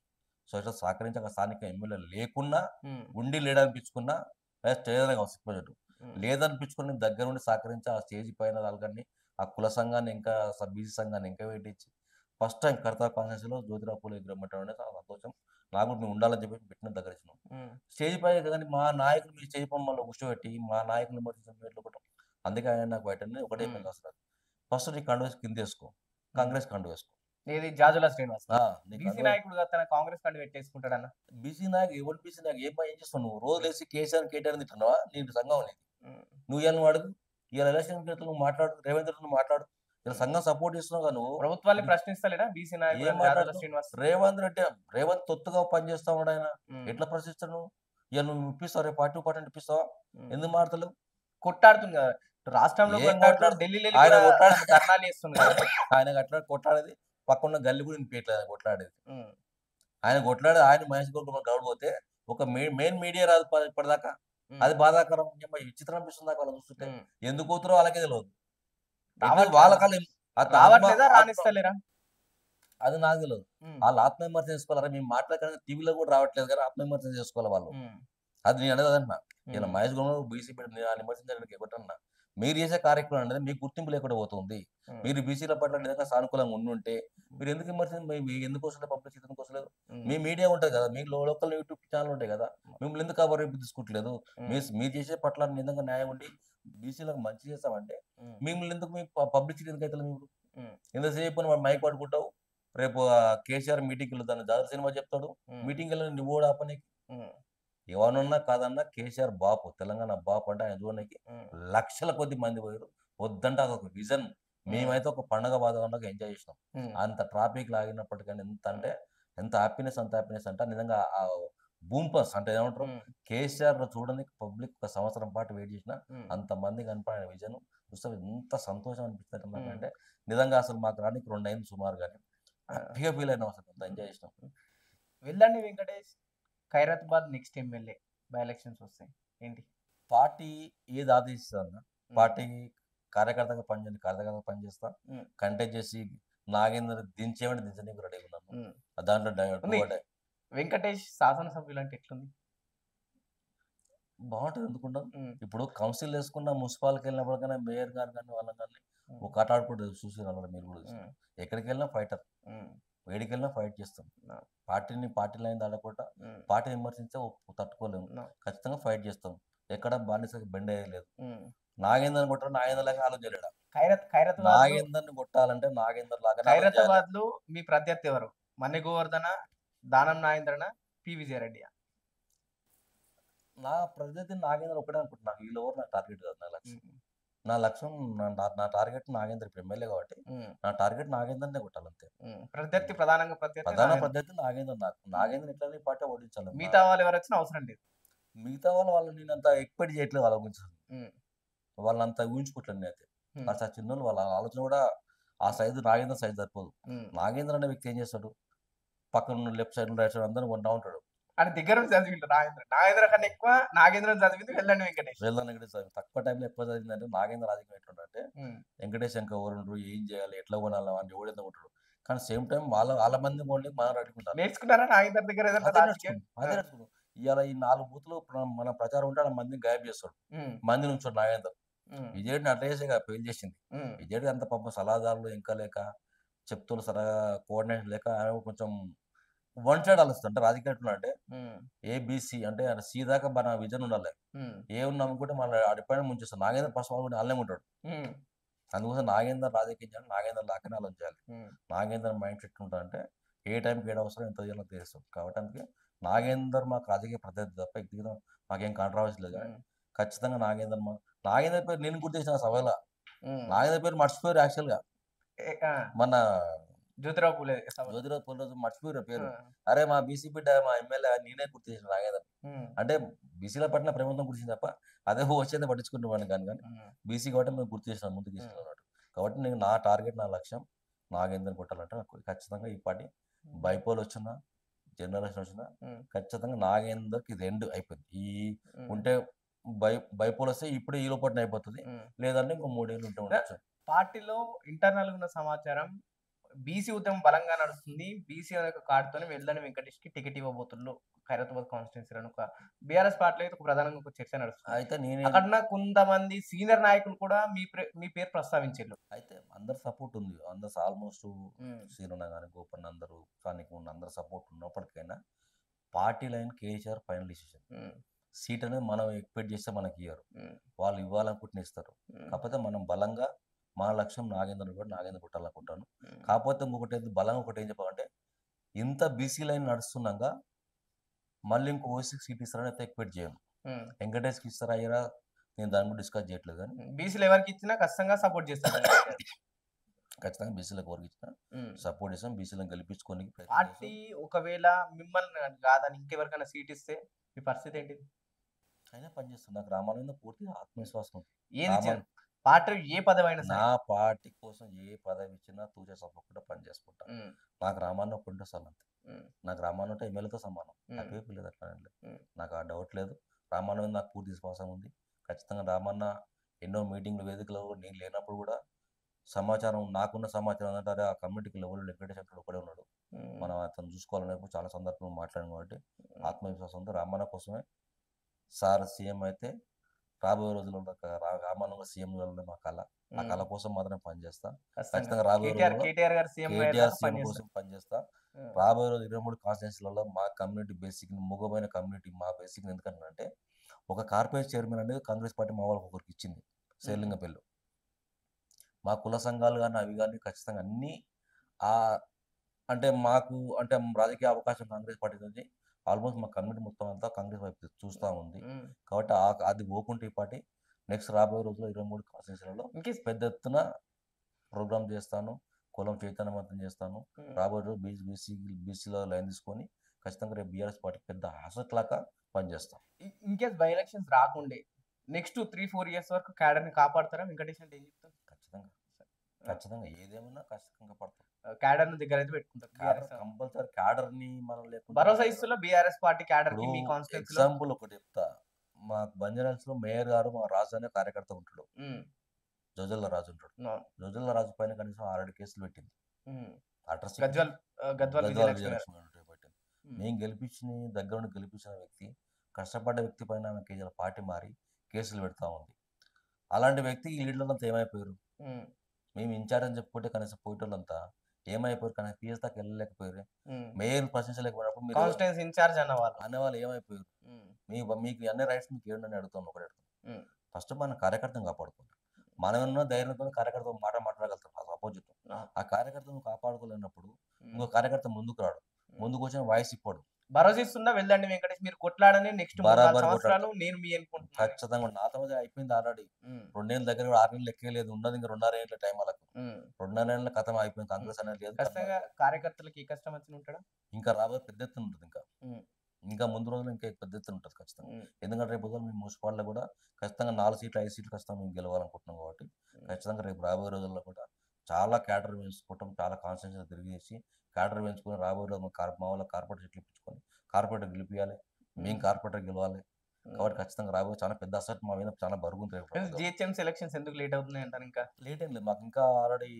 సొసైటీ సహకరించక స్థానిక ఎమ్మెల్యే లేకున్నా హ్మ్. ఉండి లేడనిపించుకున్నా స్టేజ్ కావచ్చు హ్మ్. లేదనిపించుకుని దగ్గరుండి సహకరించి ఆ స్టేజ్ పైన వాళ్ళని ఆ కుల సంఘాన్ని ఇంకా బీసీ సంఘాన్ని ఇంకా పెట్టించి ఫస్ట్ టైం కడతా కాన్స్టిట్యూన్సీలో జ్యోతిరావు పూలే విగ్రహం పెట్టడం అనేది చాలా సంతోషం. నాకు కూడా నువ్వు ఉండాలని చెప్పి పెట్టిన దగ్గర ఇచ్చినాం. హ్మ్. స్టేజ్ పై కానీ మా నాయకులు మీ స్టేజ్ బొమ్మలో కూర్చోబెట్టి మా నాయకులు విమర్శించడం అందుకే ఆయన నాకు బయట ఒకటే హ్మ్. పని వస్తారు. ఫస్ట్ నీ కండు వేసి కింద వేసుకో, హ్మ్. కాంగ్రెస్ కండు వేసుకో. ఏది జాజుల శ్రీనివాస్. నీ బీసీ కండు నాయకుడుగా తన కాంగ్రెస్ కండువా పెట్టేసుకుంటాడన్న. బీసీ నాయకు ఎవరు బీసీ నాయకు ఏం చేస్తావు నువ్వు రోజు లేసి కేసీఆర్ కేటీఆర్ తింటున్నావా నీ సంఘం లేదు. హ్మ్. నువ్వు ఇవాళ నువ్వు అడుగు ఇవాళ ఎలక్షన్ నువ్వు మాట్లాడు రేవంత్ రెడ్డి నువ్వు మాట్లాడు ఇలా సంఘం సపోర్ట్ చేస్తున్నావు నువ్వు ప్రభుత్వాన్ని ప్రశ్నిస్తలేడా బీసీ నాయకుడు ఏం జాజుల మాట్లాడుతావు? శ్రీనివాస్? రేవంత్ తొత్తుగా పనిచేస్తా ఉన్నాడు ఆయన. హ్మ్. ఎట్లా ప్రశ్నిస్తావు నువ్వు? ఇవాళ నువ్వు ఇప్పిస్తావు రేపు పార్టీ పార్టీ ఇప్పిస్తావా? హ్మ్. ఎందుకు మాట్లాడలేవు? కొట్టాడుతుంది కదా. రాష్ట్రంలో ఏం కొట్లాడుతున్నాడు, కొట్లాడు ఢిల్లీలో ఆయన కూడా కొట్లాడు ధర్నాలు చేస్తుంది కదా. ఆయన అట్లా కొట్లాడేది పక్కన గల్లి కూడా వినిపించట్లేదు ఆయన కొట్లాడేది. హ్మ్. ఆయన కొట్లాడేది ఆయన మహేష్ గౌడ్ పోతే ఒక మెయిన్ మీడియా రాదు ఇప్పటిదాకా. హ్మ్. అది బాధాకరం. విచిత్రం అనిపిస్తుంది నాకు వాళ్ళని చూస్తుంటే. హ్మ్. ఎందుకు పోతురో వాళ్ళకే తెలియదు. రావట్లేదా? వాళ్ళ కళ్ళు రావట్లేదా? రానిస్తలేరా? అది నాకు తెలియదు. హ్మ్. వాళ్ళు ఆత్మవిమర్శన చేసుకోవాలి. మేము మాట్లాడక టీవీలో కూడా రావట్లేదు కానీ ఆత్మవిమర్శన చేసుకోవాలి వాళ్ళు. హ్మ్. అది నేను అనేది అదన్నా. ఇలా హ్మ్. మహేష్ గౌడ్ బీసీ విమర్శించడానికి ఒకటన్నా మీరు చేసే కార్యక్రమం అనేది మీకు గుర్తింపు లేకుండా పోతుంది. హ్మ్. మీరు బీసీల పట్ల నిజంగా సానుకూలంగా ఉండుంటే మీరు ఎందుకు ఎందుకు వస్తలేదు పబ్లిసిటీ ఎందుకు వస్తలేదు? మీ హ్మ్. మీడియా ఉంటుంది కదా, మీ లోకల్ యూట్యూబ్ ఛానల్ ఉంటాయి కదా, మిమ్మల్ని ఎందుకు కవర్ తీసుకోవట్లేదు? హ్మ్. మీరు చేసే పట్ల నిజంగా న్యాయం ఉండి బీసీలకు మంచి చేస్తామంటే హ్మ్. మిమ్మల్ని ఎందుకు మీ పబ్లిసిటీ ఎందుకు అయితే మీకు హ్మ్. ఎంతసేపు వాడు మైక్ పట్టుకుంటావు రేపు కేసీఆర్ మీటింగ్కి వెళ్తాను జాతర సినిమా చెప్తాడు హ్మ్. మీటింగ్ వెళ్ళి నువ్వు కూడా ఆపనికి హ్మ్. ఎవరన్నా కాదన్నా కేసీఆర్ బాపు తెలంగాణ బాపు అంటే ఆయన చూడడానికి హ్మ్. లక్షల కొద్ది మంది పోయారు. వద్దంటే అదొక విజన్. హ్మ్. మేమైతే ఒక పండగ వాతావరణంగా ఎంజాయ్ చేసినాం. హ్మ్. అంత ట్రాఫిక్ లాగినప్పటికీ ఎంత హ్యాపీనెస్ అంటే నిజంగా ఆ బూమ్ పస్ అంటే ఏమంటారు హ్మ్. కేసీఆర్ చూడడానికి పబ్లిక్ ఒక సంవత్సరం పాటు వెయిట్ చేసిన హ్మ్. అంతమంది కనపడిన విజన్ చూస్తే ఎంత సంతోషం అనిపిస్తుంది హ్మ్. నాకంటే నిజంగా అసలు మాకు రానికి 2 అయింది సుమారు కానీ ఆ! హ్యాపీగా ఫీల్ అయినాం అసలు ఎంత ఎంజాయ్ చేసినాం. వెళ్ళండి Venkatesh. Khairatabad next MLA by elections వస్తాయి. ఏంటి? పార్టీ ఏది ఆదేశిస్తుందన్న హ్మ్. పార్టీ కార్యకర్తగా పనిచేస్తా హ్మ్. కంటెస్ట్ చేసి నాగేంద్ర దించేమంటే దించనీకి రెడీగా ఉన్నాను. హ్మ్. దాంట్లో ఉంది. టూ అడే వెంకటేష్ శాసనసభ్యులు అంటే ఎట్లుంది? బాగుంటుంది ఎందుకుంటాం. హ్మ్. ఇప్పుడు కౌన్సిల్ వేసుకున్న మున్సిపాలిటీకి వెళ్ళినప్పటికైనా మేయర్ గారు కానీ వాళ్ళని కానీ హ్మ్. ఒక ఆట ఆడుకుంటూ చూసి రావాలి మీరు కూడా చూసి హ్మ్. ఎక్కడికి వెళ్ళినా ఫైటర్ హ్మ్. వేడికి వెళ్ళినా ఫైట్ చేస్తాం. ఆ! పార్టీ లైన్ దాటకుండా హ్మ్. పార్టీ విమర్శించే తట్టుకోలేము. ఆ! ఖచ్చితంగా ఫైట్ చేస్తాం. ఎక్కడ బానిసకి బెండ్ అయ్యలేదు. హ్మ్. నాగేందర్ని కొట్టారు నాగేందర్ లాగా ఆలోచన చేయలేడు. ఖైరతాబాద్‌లో నాగేందర్ని కొట్టాలంటే నాగేందర్ లాగానే ఆలోచన చేయాలి. ఖైరతాబాద్‌లో మీ ప్రత్యర్థి ఎవరు? మన్నె గోవర్ధన, దానం నాగేంద్రనా, పి. విజయారెడ్డియా? నా ప్రత్యర్థి నాగేందర్ ఒకటే అనుకుంటున్నా. వీళ్ళెవరు నా టార్గెట్ కాదు నా లక్ష్యం. హ్మ్. నా లక్ష్యం నా టార్గెట్ నాగేందర్ ఇప్పుడు ఎమ్మెల్యే కాబట్టి హ్మ్. నా టార్గెట్ నాగేందర్‌నే కొట్టాలంతే. హ్మ్. ప్రధానంగా ప్రత్యర్థి ప్రధాన నాగేంద్ర. ప్రత్యర్థి నాగేందర్ నాకు. హ్మ్. నాగేందర్ ఎట్లైనా ఈ పార్టీ ఓడించాలి. మిగతా వాళ్ళు ఎవరొచ్చినా అవసరం లేదు. మిగతా వాళ్ళు నేనంత ఎక్స్‌పెక్ట్ చేయట్లేదు వాళ్ళ గురించి. హ్మ్. వాళ్ళంత ఊహించుకోవట్లేదు నేనైతే. హ్మ్. వాళ్ళు చాలా చిన్నోళ్ళు వాళ్ళ ఆలోచన కూడా ఆ సైజు నాగేందర్ సైజ్ సరిపోదు. హ్మ్. నాగేందర్ అనే వ్యక్తి ఏం చేస్తాడు? పక్కన లెఫ్ట్ సైడ్, రైట్ సైడ్ అందరిని కొంటా ఉంటాడు. ఆడు దగ్గర నుండి చదివిండు నాగేంద్ర. నాగేంద్ర కన్నా ఎక్కువ నాగేంద్రని చదివింది వెల్లండి వెంకటేష్. వీళ్ళని వెంకటేష్ తక్కువ టైంలో ఎక్కువ చదివిందంటే నాగేంద్ర రాజకీయం ఎట్లుందంటే హ్మ్. వెంకటేష్ ఇంకా ఎవరుండ్రు ఏం చేయాలి ఎట్లా కొనాలి అని ఎవడైతే ఉంటాడు. కానీ సేమ్ టైం వాళ్ళ మంది కొండి మనం అడుగుకుంటారు. నేర్చుకున్నారా నాగేంద్ర దగ్గర ఏదైనా అదే రాజకీయం? నేర్చుకున్నాం. అదే నేర్చుకున్నాం. ఇవాళ ఈ 4 బూతులు మన ప్రచారం ఉంటే ఆడ మందిని గాయబ్ చేస్తాడు. హ్మ్. మంది నుంచోడు నాగేందర్. హ్మ్. విజయుడిని అట్లా చేసే కదా ఫెయిల్ చేసింది. హ్మ్. విజయుడికి అంత పాపం సలహాదారులు ఇంకా లేక చెప్తులు సరిగా కోఆర్డినేషన్ లేక ఆయన కొంచెం వన్ సైడ్ ఆలోచిస్తాడు. అంటే రాజకీయం ఎట్లుందంటే హ్మ్. ఏబీసీ అంటే ఆయన సి దాకా మన విజన్ ఉండాలి. హ్మ్. ఏ ఉన్నామనుకుంటే మన ఆడిపోయిన ముంచేస్తాడు. నాగేంద్ర ఫస్ట్ ఆల్ కూడా అలానే ఉంటాడు. హ్మ్. అందుకోసం నాగేందర్ రాజకీయం చేయాలి. నాగేందర్ లాగానే ఆలోచించాలి. హ్మ్. నాగేందర్ మైండ్ సెట్ ఉంటుందంటే ఏ టైంకి ఏడ అవసరం ఎంత చేయాలో తెలుస్తుంది. కాబట్టి అందుకే నాగేందర్ మాకు రాజకీయ ప్రత్యర్థి తప్ప వ్యక్తిగతం మాకేం కాంట్రవర్సీ లేదు కానీ హ్మ్. ఖచ్చితంగా నాగేందర్ పేరు నేను గుర్తు చేసిన సభలో హ్మ్. నాగేందర్ పేరు మర్చిపోయారు యాక్చువల్‌గా. ఆ! మన జ్యోతిరావు పూలే సభ. జ్యోతిరావు పూలే రోజు మర్చిపోయారు ఆ! పేరు. అరే మా బీసీ బిడ్డ మా ఎమ్మెల్యే నేనే గుర్తు చేసిన నాగేందర్. హ్మ్. అంటే బీసీల పట్ల ప్రేమతో గుర్తించింది తప్ప అదే వచ్చేది పట్టించుకునేవాడిని కాను కానీ హ్మ్. బీసీ కాబట్టి మేము గుర్తు చేసినాం ముందుకు హ్మ్. తీసుకెళ్ళినట్టు. కాబట్టి నేను నా టార్గెట్ నా లక్ష్యం నాగేందర్ని కొట్టాలంటే నాకు ఖచ్చితంగా ఈ పార్టీ హ్మ్. బైపోల్ వచ్చినా జనరల్ ఎలక్షన్ వచ్చినా హ్మ్. ఖచ్చితంగా నాగేందర్‌కి ఇది ఎండ్ అయిపోద్ది. హ్మ్. ఉంటే బైపోల్ వస్తే ఇప్పుడు ఈ లోపల అయిపోతుంది, లేదంటే ఇంకో 3 ఏళ్ళు ఉంటే ఉండొచ్చు. పార్టీలో ఇంటర్నల్ ఉన్న సమాచారం బీసీ ఉద్యమం బలంగా నడుస్తుంది. బీసీ అనే ఒక కార్డ్‌తోని వెల్లని వెంకటేష్‌కి టికెట్ ఇవ్వబోతున్నారు. ఖైరతాబాద్ కాన్స్టిట్యున్సీ‌లో ఒక బీఆర్ఎస్ పార్టీలో అయితే ఒక ప్రధానంగా ఒక చర్చ నడుస్తుంది. అయితే అక్కడున్న కొంతమంది సీనియర్ నాయకులు కూడా మీ పేరు ప్రస్తావించిర్రు. అయితే అందరి సపోర్ట్ ఉంది. అందరు ఆల్మోస్ట్ శ్రీరణ గాని, గోపన్న అందరూ స్థానికంగా ఉన్న అందరి సపోర్ట్ ఉన్నప్పటికైనా party line KCR final decision. Seat అనేది మనం ఎక్స్‌పెక్ట్ చేస్తే మనకి ఇయ్యరు. వాళ్ళు ఇవ్వాలనుకుంటేనే ఇస్తారు. కాకపోతే మనం బలంగా మా లక్ష్యం నాగేంద్ర కొట్టాలనుకుంటాను. కాకపోతే ఇంకొకటి బలంగా ఒకటి ఏం చెప్పాలంటే, ఇంత బీసీ లైన్ నడుస్తున్నాగా మళ్ళీ ఇంకో ఓసీకి సీట్ ఇస్తారని అయితే ఎక్స్‌పెక్ట్ చేయను. వెంకటేష్‌కి ఇస్తారా అయ్యారా నేను దాని గురించి డిస్కస్ చేయట్లేదు కానీ బీసీలు ఎవరికి ఇచ్చినా ఖచ్చితంగా సపోర్ట్ చేస్తారు. ఖచ్చితంగా బీసీలకు ఎవరికి ఇచ్చినా సపోర్ట్ చేస్తాం. బీసీలను గెలిపించుకొని పార్టీ ఒకవేళ మిమ్మల్ని కాదని ఇంకెవరికైనా సీట్ ఇస్తే మీ పరిస్థితి ఏంటి? అయినా పనిచేస్తాను. నాకు రామానంద పూర్తిగా ఆత్మవిశ్వాసం ఉంది. ఏది పార్టీ ఏ పదవైనా నా పార్టీ కోసం ఏ పదవి ఇచ్చినా తూచే తప్పకుండా పని చేసుకుంటాను. నాకు రామాన్న ఒకటి చాలు అంతే. నాకు రామాన్న అంటే ఎమ్మెల్యేతో సమానం. నాకేం లేదు అట్లా నాకు ఆ డౌట్ లేదు. రామాన్న మీద నాకు పూర్తి విశ్వాసం ఉంది. ఖచ్చితంగా రామన్న ఎన్నో మీటింగ్లు వేదికలో నేను లేనప్పుడు కూడా సమాచారం నాకున్న సమాచారం ఏంటంటే ఆ కమ్యూనిటీకి లెవెల్ వెంకటేష్ అక్కడ ఒకడే ఉన్నాడు, మనం అతను చూసుకోవాలనేప్పుడు చాలా సందర్భంలో మాట్లాడాం కాబట్టి ఆత్మవిశ్వాసం ఉంది. రామన్న కోసమే సార్ సీఎం అయితే రాబోయే రోజుల్లో రామన్న సీఎం మా కళ. ఆ కళ కోసం మాత్రం పనిచేస్తా. ఖచ్చితంగా రాబోయే రోజుల్లో కేటీఆర్ సీఎం కోసం పనిచేస్తా. రాబోయే రోజు 23 కాన్స్టిట్యున్సీలలో మా కమ్యూనిటీ బేసిక్ మూగమైన కమ్యూనిటీ మా బేసిక్ ఎందుకంటే ఒక కార్పొరేట్ చైర్మన్ అనేది కాంగ్రెస్ పార్టీ మా వాళ్ళకి ఒకరికి ఇచ్చింది శేర్లింగపల్లి. మా కుల సంఘాలు కానీ అవి కానీ ఖచ్చితంగా అన్నీ అంటే మాకు అంటే రాజకీయ అవకాశం కాంగ్రెస్ పార్టీ నుంచి ఆల్మోస్ట్ మా కమ్యూనిటీ మొత్తం అంతా కాంగ్రెస్ వైపు చూస్తూ ఉంది. కాబట్టి అది పోకుంటే ఈ పార్టీ నెక్స్ట్ రాబోయే రోజుల్లో 23 కాన్స్టిట్యున్సీలలో పెద్ద ఎత్తున ప్రోగ్రామ్ చేస్తాను, కులం చైతన్యవంతం చేస్తాను. రాబోయే రోజు బీసీలో లైన్ తీసుకొని ఖచ్చితంగా రేపు బీఆర్ఎస్ పార్టీ పెద్ద ఆసక్తిలాగా పనిచేస్తాం. ఇన్కేస్ బై ఎలక్షన్స్ రాకుండే నెక్స్ట్ 3-4 ఇయర్స్ వరకు క్యాడర్ని కాపాడతారా? వెంకటేష్ అంటే ఏం చెప్తారు? ఖచ్చితంగా ఏదేమన్నా ఖచ్చితంగా పడతాం. క్యాడర్ దగ్గర అయితే పెట్టుకుంటారు. కంపల్సరీ క్యాడర్ ని మనం లేకుండా భరోసా ఇస్తున్నా బీఆర్ఎస్ పార్టీ క్యాడర్ కి. మీ ఎగ్జాంపుల్ ఒకటి చెప్తా. మా బంజారాస్ లో మేయర్ గారు మా రాజు అనే కార్యకర్త ఉంటాడు, జోజల్ల రాజు ఉంటాడు. జోజల్ల రాజు పైన కనీసం 6 కేసులు పెట్టింది. మేము గెలిపించిన దగ్గర నుండి గెలిపించిన వ్యక్తి, కష్టపడ్డ వ్యక్తి పైన కేజీల పార్టీ మారి కేసులు పెడతా ఉంది. అలాంటి వ్యక్తి ఈ లీడర్లంతా ఏమైపోయారు? మేము ఇన్ఛార్జ్ అని చెప్పుకుంటే కనీసం పోయేటోళ్ళంతా ఏమైపోయారు? కనీసం పిఎస్ దాకా వెళ్ళలేకపోయారు. మేయర్ ప్రశ్నించలేకపోయినప్పుడు మీరు ఇన్ఛార్జ్ అనేవాళ్ళు ఏమైపోయారు? మీకు అన్ని రైట్స్ మీకు ఏంటని అడుగుతాను. ఒకటి అడుగుతాను, ఫస్ట్ మన కార్యకర్తను కాపాడుకోండి. మనమేమన్నా ధైర్యంతో కార్యకర్త మాట్లాడగలుగుతాం. అపోజిట్ ఆ కార్యకర్తను కాపాడుకోలేనప్పుడు ఇంకో కార్యకర్త ముందుకు రాడు, ముందుకు వచ్చిన వాయిస్ ఇప్పాడు. భరోసా ఇస్తుందా వెళ్ళండి వెంకటేష్, మీరు కొట్లాడని నెక్స్ట్ సంవత్సరాలు నేను మీ అనుకుంటున్నాను. ఖచ్చితంగా నాతో అయిపోయింది ఆల్రెడీ. 2 ఏళ్ళ దగ్గర 6 నెలలు ఎక్కలేదు, ఉన్నది ఇంకా 2.5 ఏళ్ళ టైం వాళ్ళకు. 2.5 ఏళ్ళ కథం అయిపోయింది. కాంగ్రెస్ అనేది లేదు. కార్యకర్తలకు ఈ కష్టం వచ్చి ఉంటాడా? ఇంకా రాబోయే పెద్ద ఎత్తున ఉంటుంది. ఇంకా ముందు రోజులు ఇంకా పెద్ద ఎత్తున ఉంటుంది ఖచ్చితంగా. ఎందుకంటే రేపు మేము మున్సిపాలిటీలో కూడా ఖచ్చితంగా 4 సీట్లు 5 సీట్లు ఖచ్చితంగా మేము గెలవాలనుకుంటున్నాం. కాబట్టి ఖచ్చితంగా రేపు రాబోయే రోజుల్లో కూడా చాలా క్యాడర్ పెంచుకుంటాం. చాలా కాన్స్టిట్యూన్సీ తిరిగేసి క్యాడర్ పెంచుకొని రాబోయే రోజు మా వాళ్ళ కార్పొరేటర్ సీట్లు ఇప్పించుకొని కార్పొరేటర్ గెలిపియాలి, మేము కార్పొరేటర్ గెలవాలి. కాబట్టి ఖచ్చితంగా రాబోయే చాలా పెద్ద అసెట్ మా మీద చాలా బరుగుంది. జిహెచ్ఎంసీ ఎలక్షన్స్ ఎందుకు లేట్ అవుతున్నాయి అంటారు? ఇంకా లేట్ ఏం లేదు, మాకు ఇంకా ఆల్రెడీ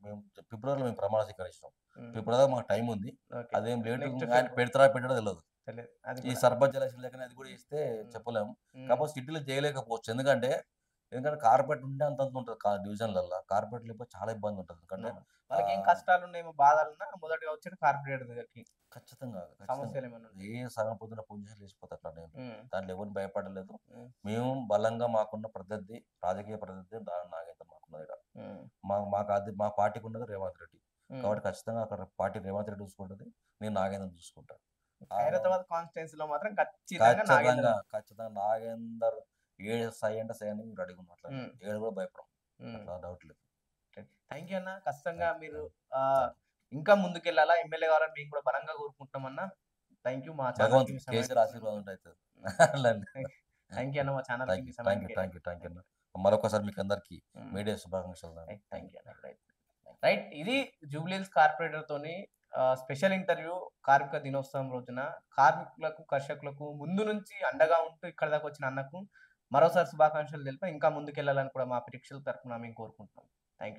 మేము ఫిబ్రవరిలో మేము ప్రమాణ స్వీకరించాం. ఫిబ్రవరి మాకు టైం ఉంది. అదేం లేట్ పెడతారా పెట్టడం తెలియదు. ఈ సర్పంచ్ ఎలక్షన్ లెక్కనే అది కూడా ఇస్తే చెప్పలేము. కాకపోతే సిటీలో చేయలేకపోవచ్చు. ఎందుకంటే కార్పొరేట్ ఉంటే అంత ఉంటుంది డివిజన్లలో. కార్పొరేట్ లేకపోతే చాలా ఇబ్బంది ఉంటుంది. ఎందుకంటే వాళ్ళకి ఏం కష్టాలు ఉన్నాయేమో బాధలున్నా మొదటిగా వచ్చి కార్పొరేట్ దగ్గరికి ఖచ్చితంగా సమస్యలు ఏమన్నా ఏ సగం పొద్దున పొజిషన్ లేచిపోతారు. అట్లా నేను దాంట్లో ఎవరిని భయపడలేదు. మేము బలంగా మాకున్న ప్రత్యర్థి రాజకీయ ప్రత్యర్థి నాగేంద్ర మాకున్నది. మా పార్టీకి ఉన్నది రేవంత్ రెడ్డి. కాబట్టి ఖచ్చితంగా అక్కడ పార్టీ రేవంత్ రెడ్డి చూసుకుంటుంది, నేను నాగేంద్ర చూసుకుంటాను. ఖైరతాబాద్ కాన్స్టిట్యున్సీలో మాత్రం ఖచ్చితంగా నాగేందర్ సై అంటే సై అని మీరు అడిగి మాట్లాడారు. ఏడు కూడా భయపడం, డౌట్ లేదు. థ్యాంక్ యూ అన్న. ఖచ్చితంగా మీరు ఇంకా ముందుకెళ్ళాలా, ఎమ్మెల్యే కావాలని మేము కూడా బలంగా కోరుకుంటామన్నా. Thank you. మా ఛానల్ కేసీఆర్ ఆశీర్వాదం ఉంటుంది. థ్యాంక్ యూ అన్న. మా ఛానల్ థ్యాంక్ యూ అన్న. మరొకసారి మీకు అందరికి మీడియా శుభాకాంక్షలు. థ్యాంక్ యూ అన్న. రైట్, ఇది జూబ్లీహిల్స్ కార్పొరేటర్ తోని స్పెషల్ ఇంటర్వ్యూ కార్మిక దినోత్సవం రోజున కార్మికులకు, కర్షకులకు ముందు నుంచి అండగా ఉంటూ ఇక్కడి దాకా వచ్చిన అన్నకు మరోసారి శుభాకాంక్షలు తెలిపి ఇంకా ముందుకెళ్ళాలని కూడా మా ప్రేక్షకుల తరపున మేము కోరుకుంటున్నాం. Thank you.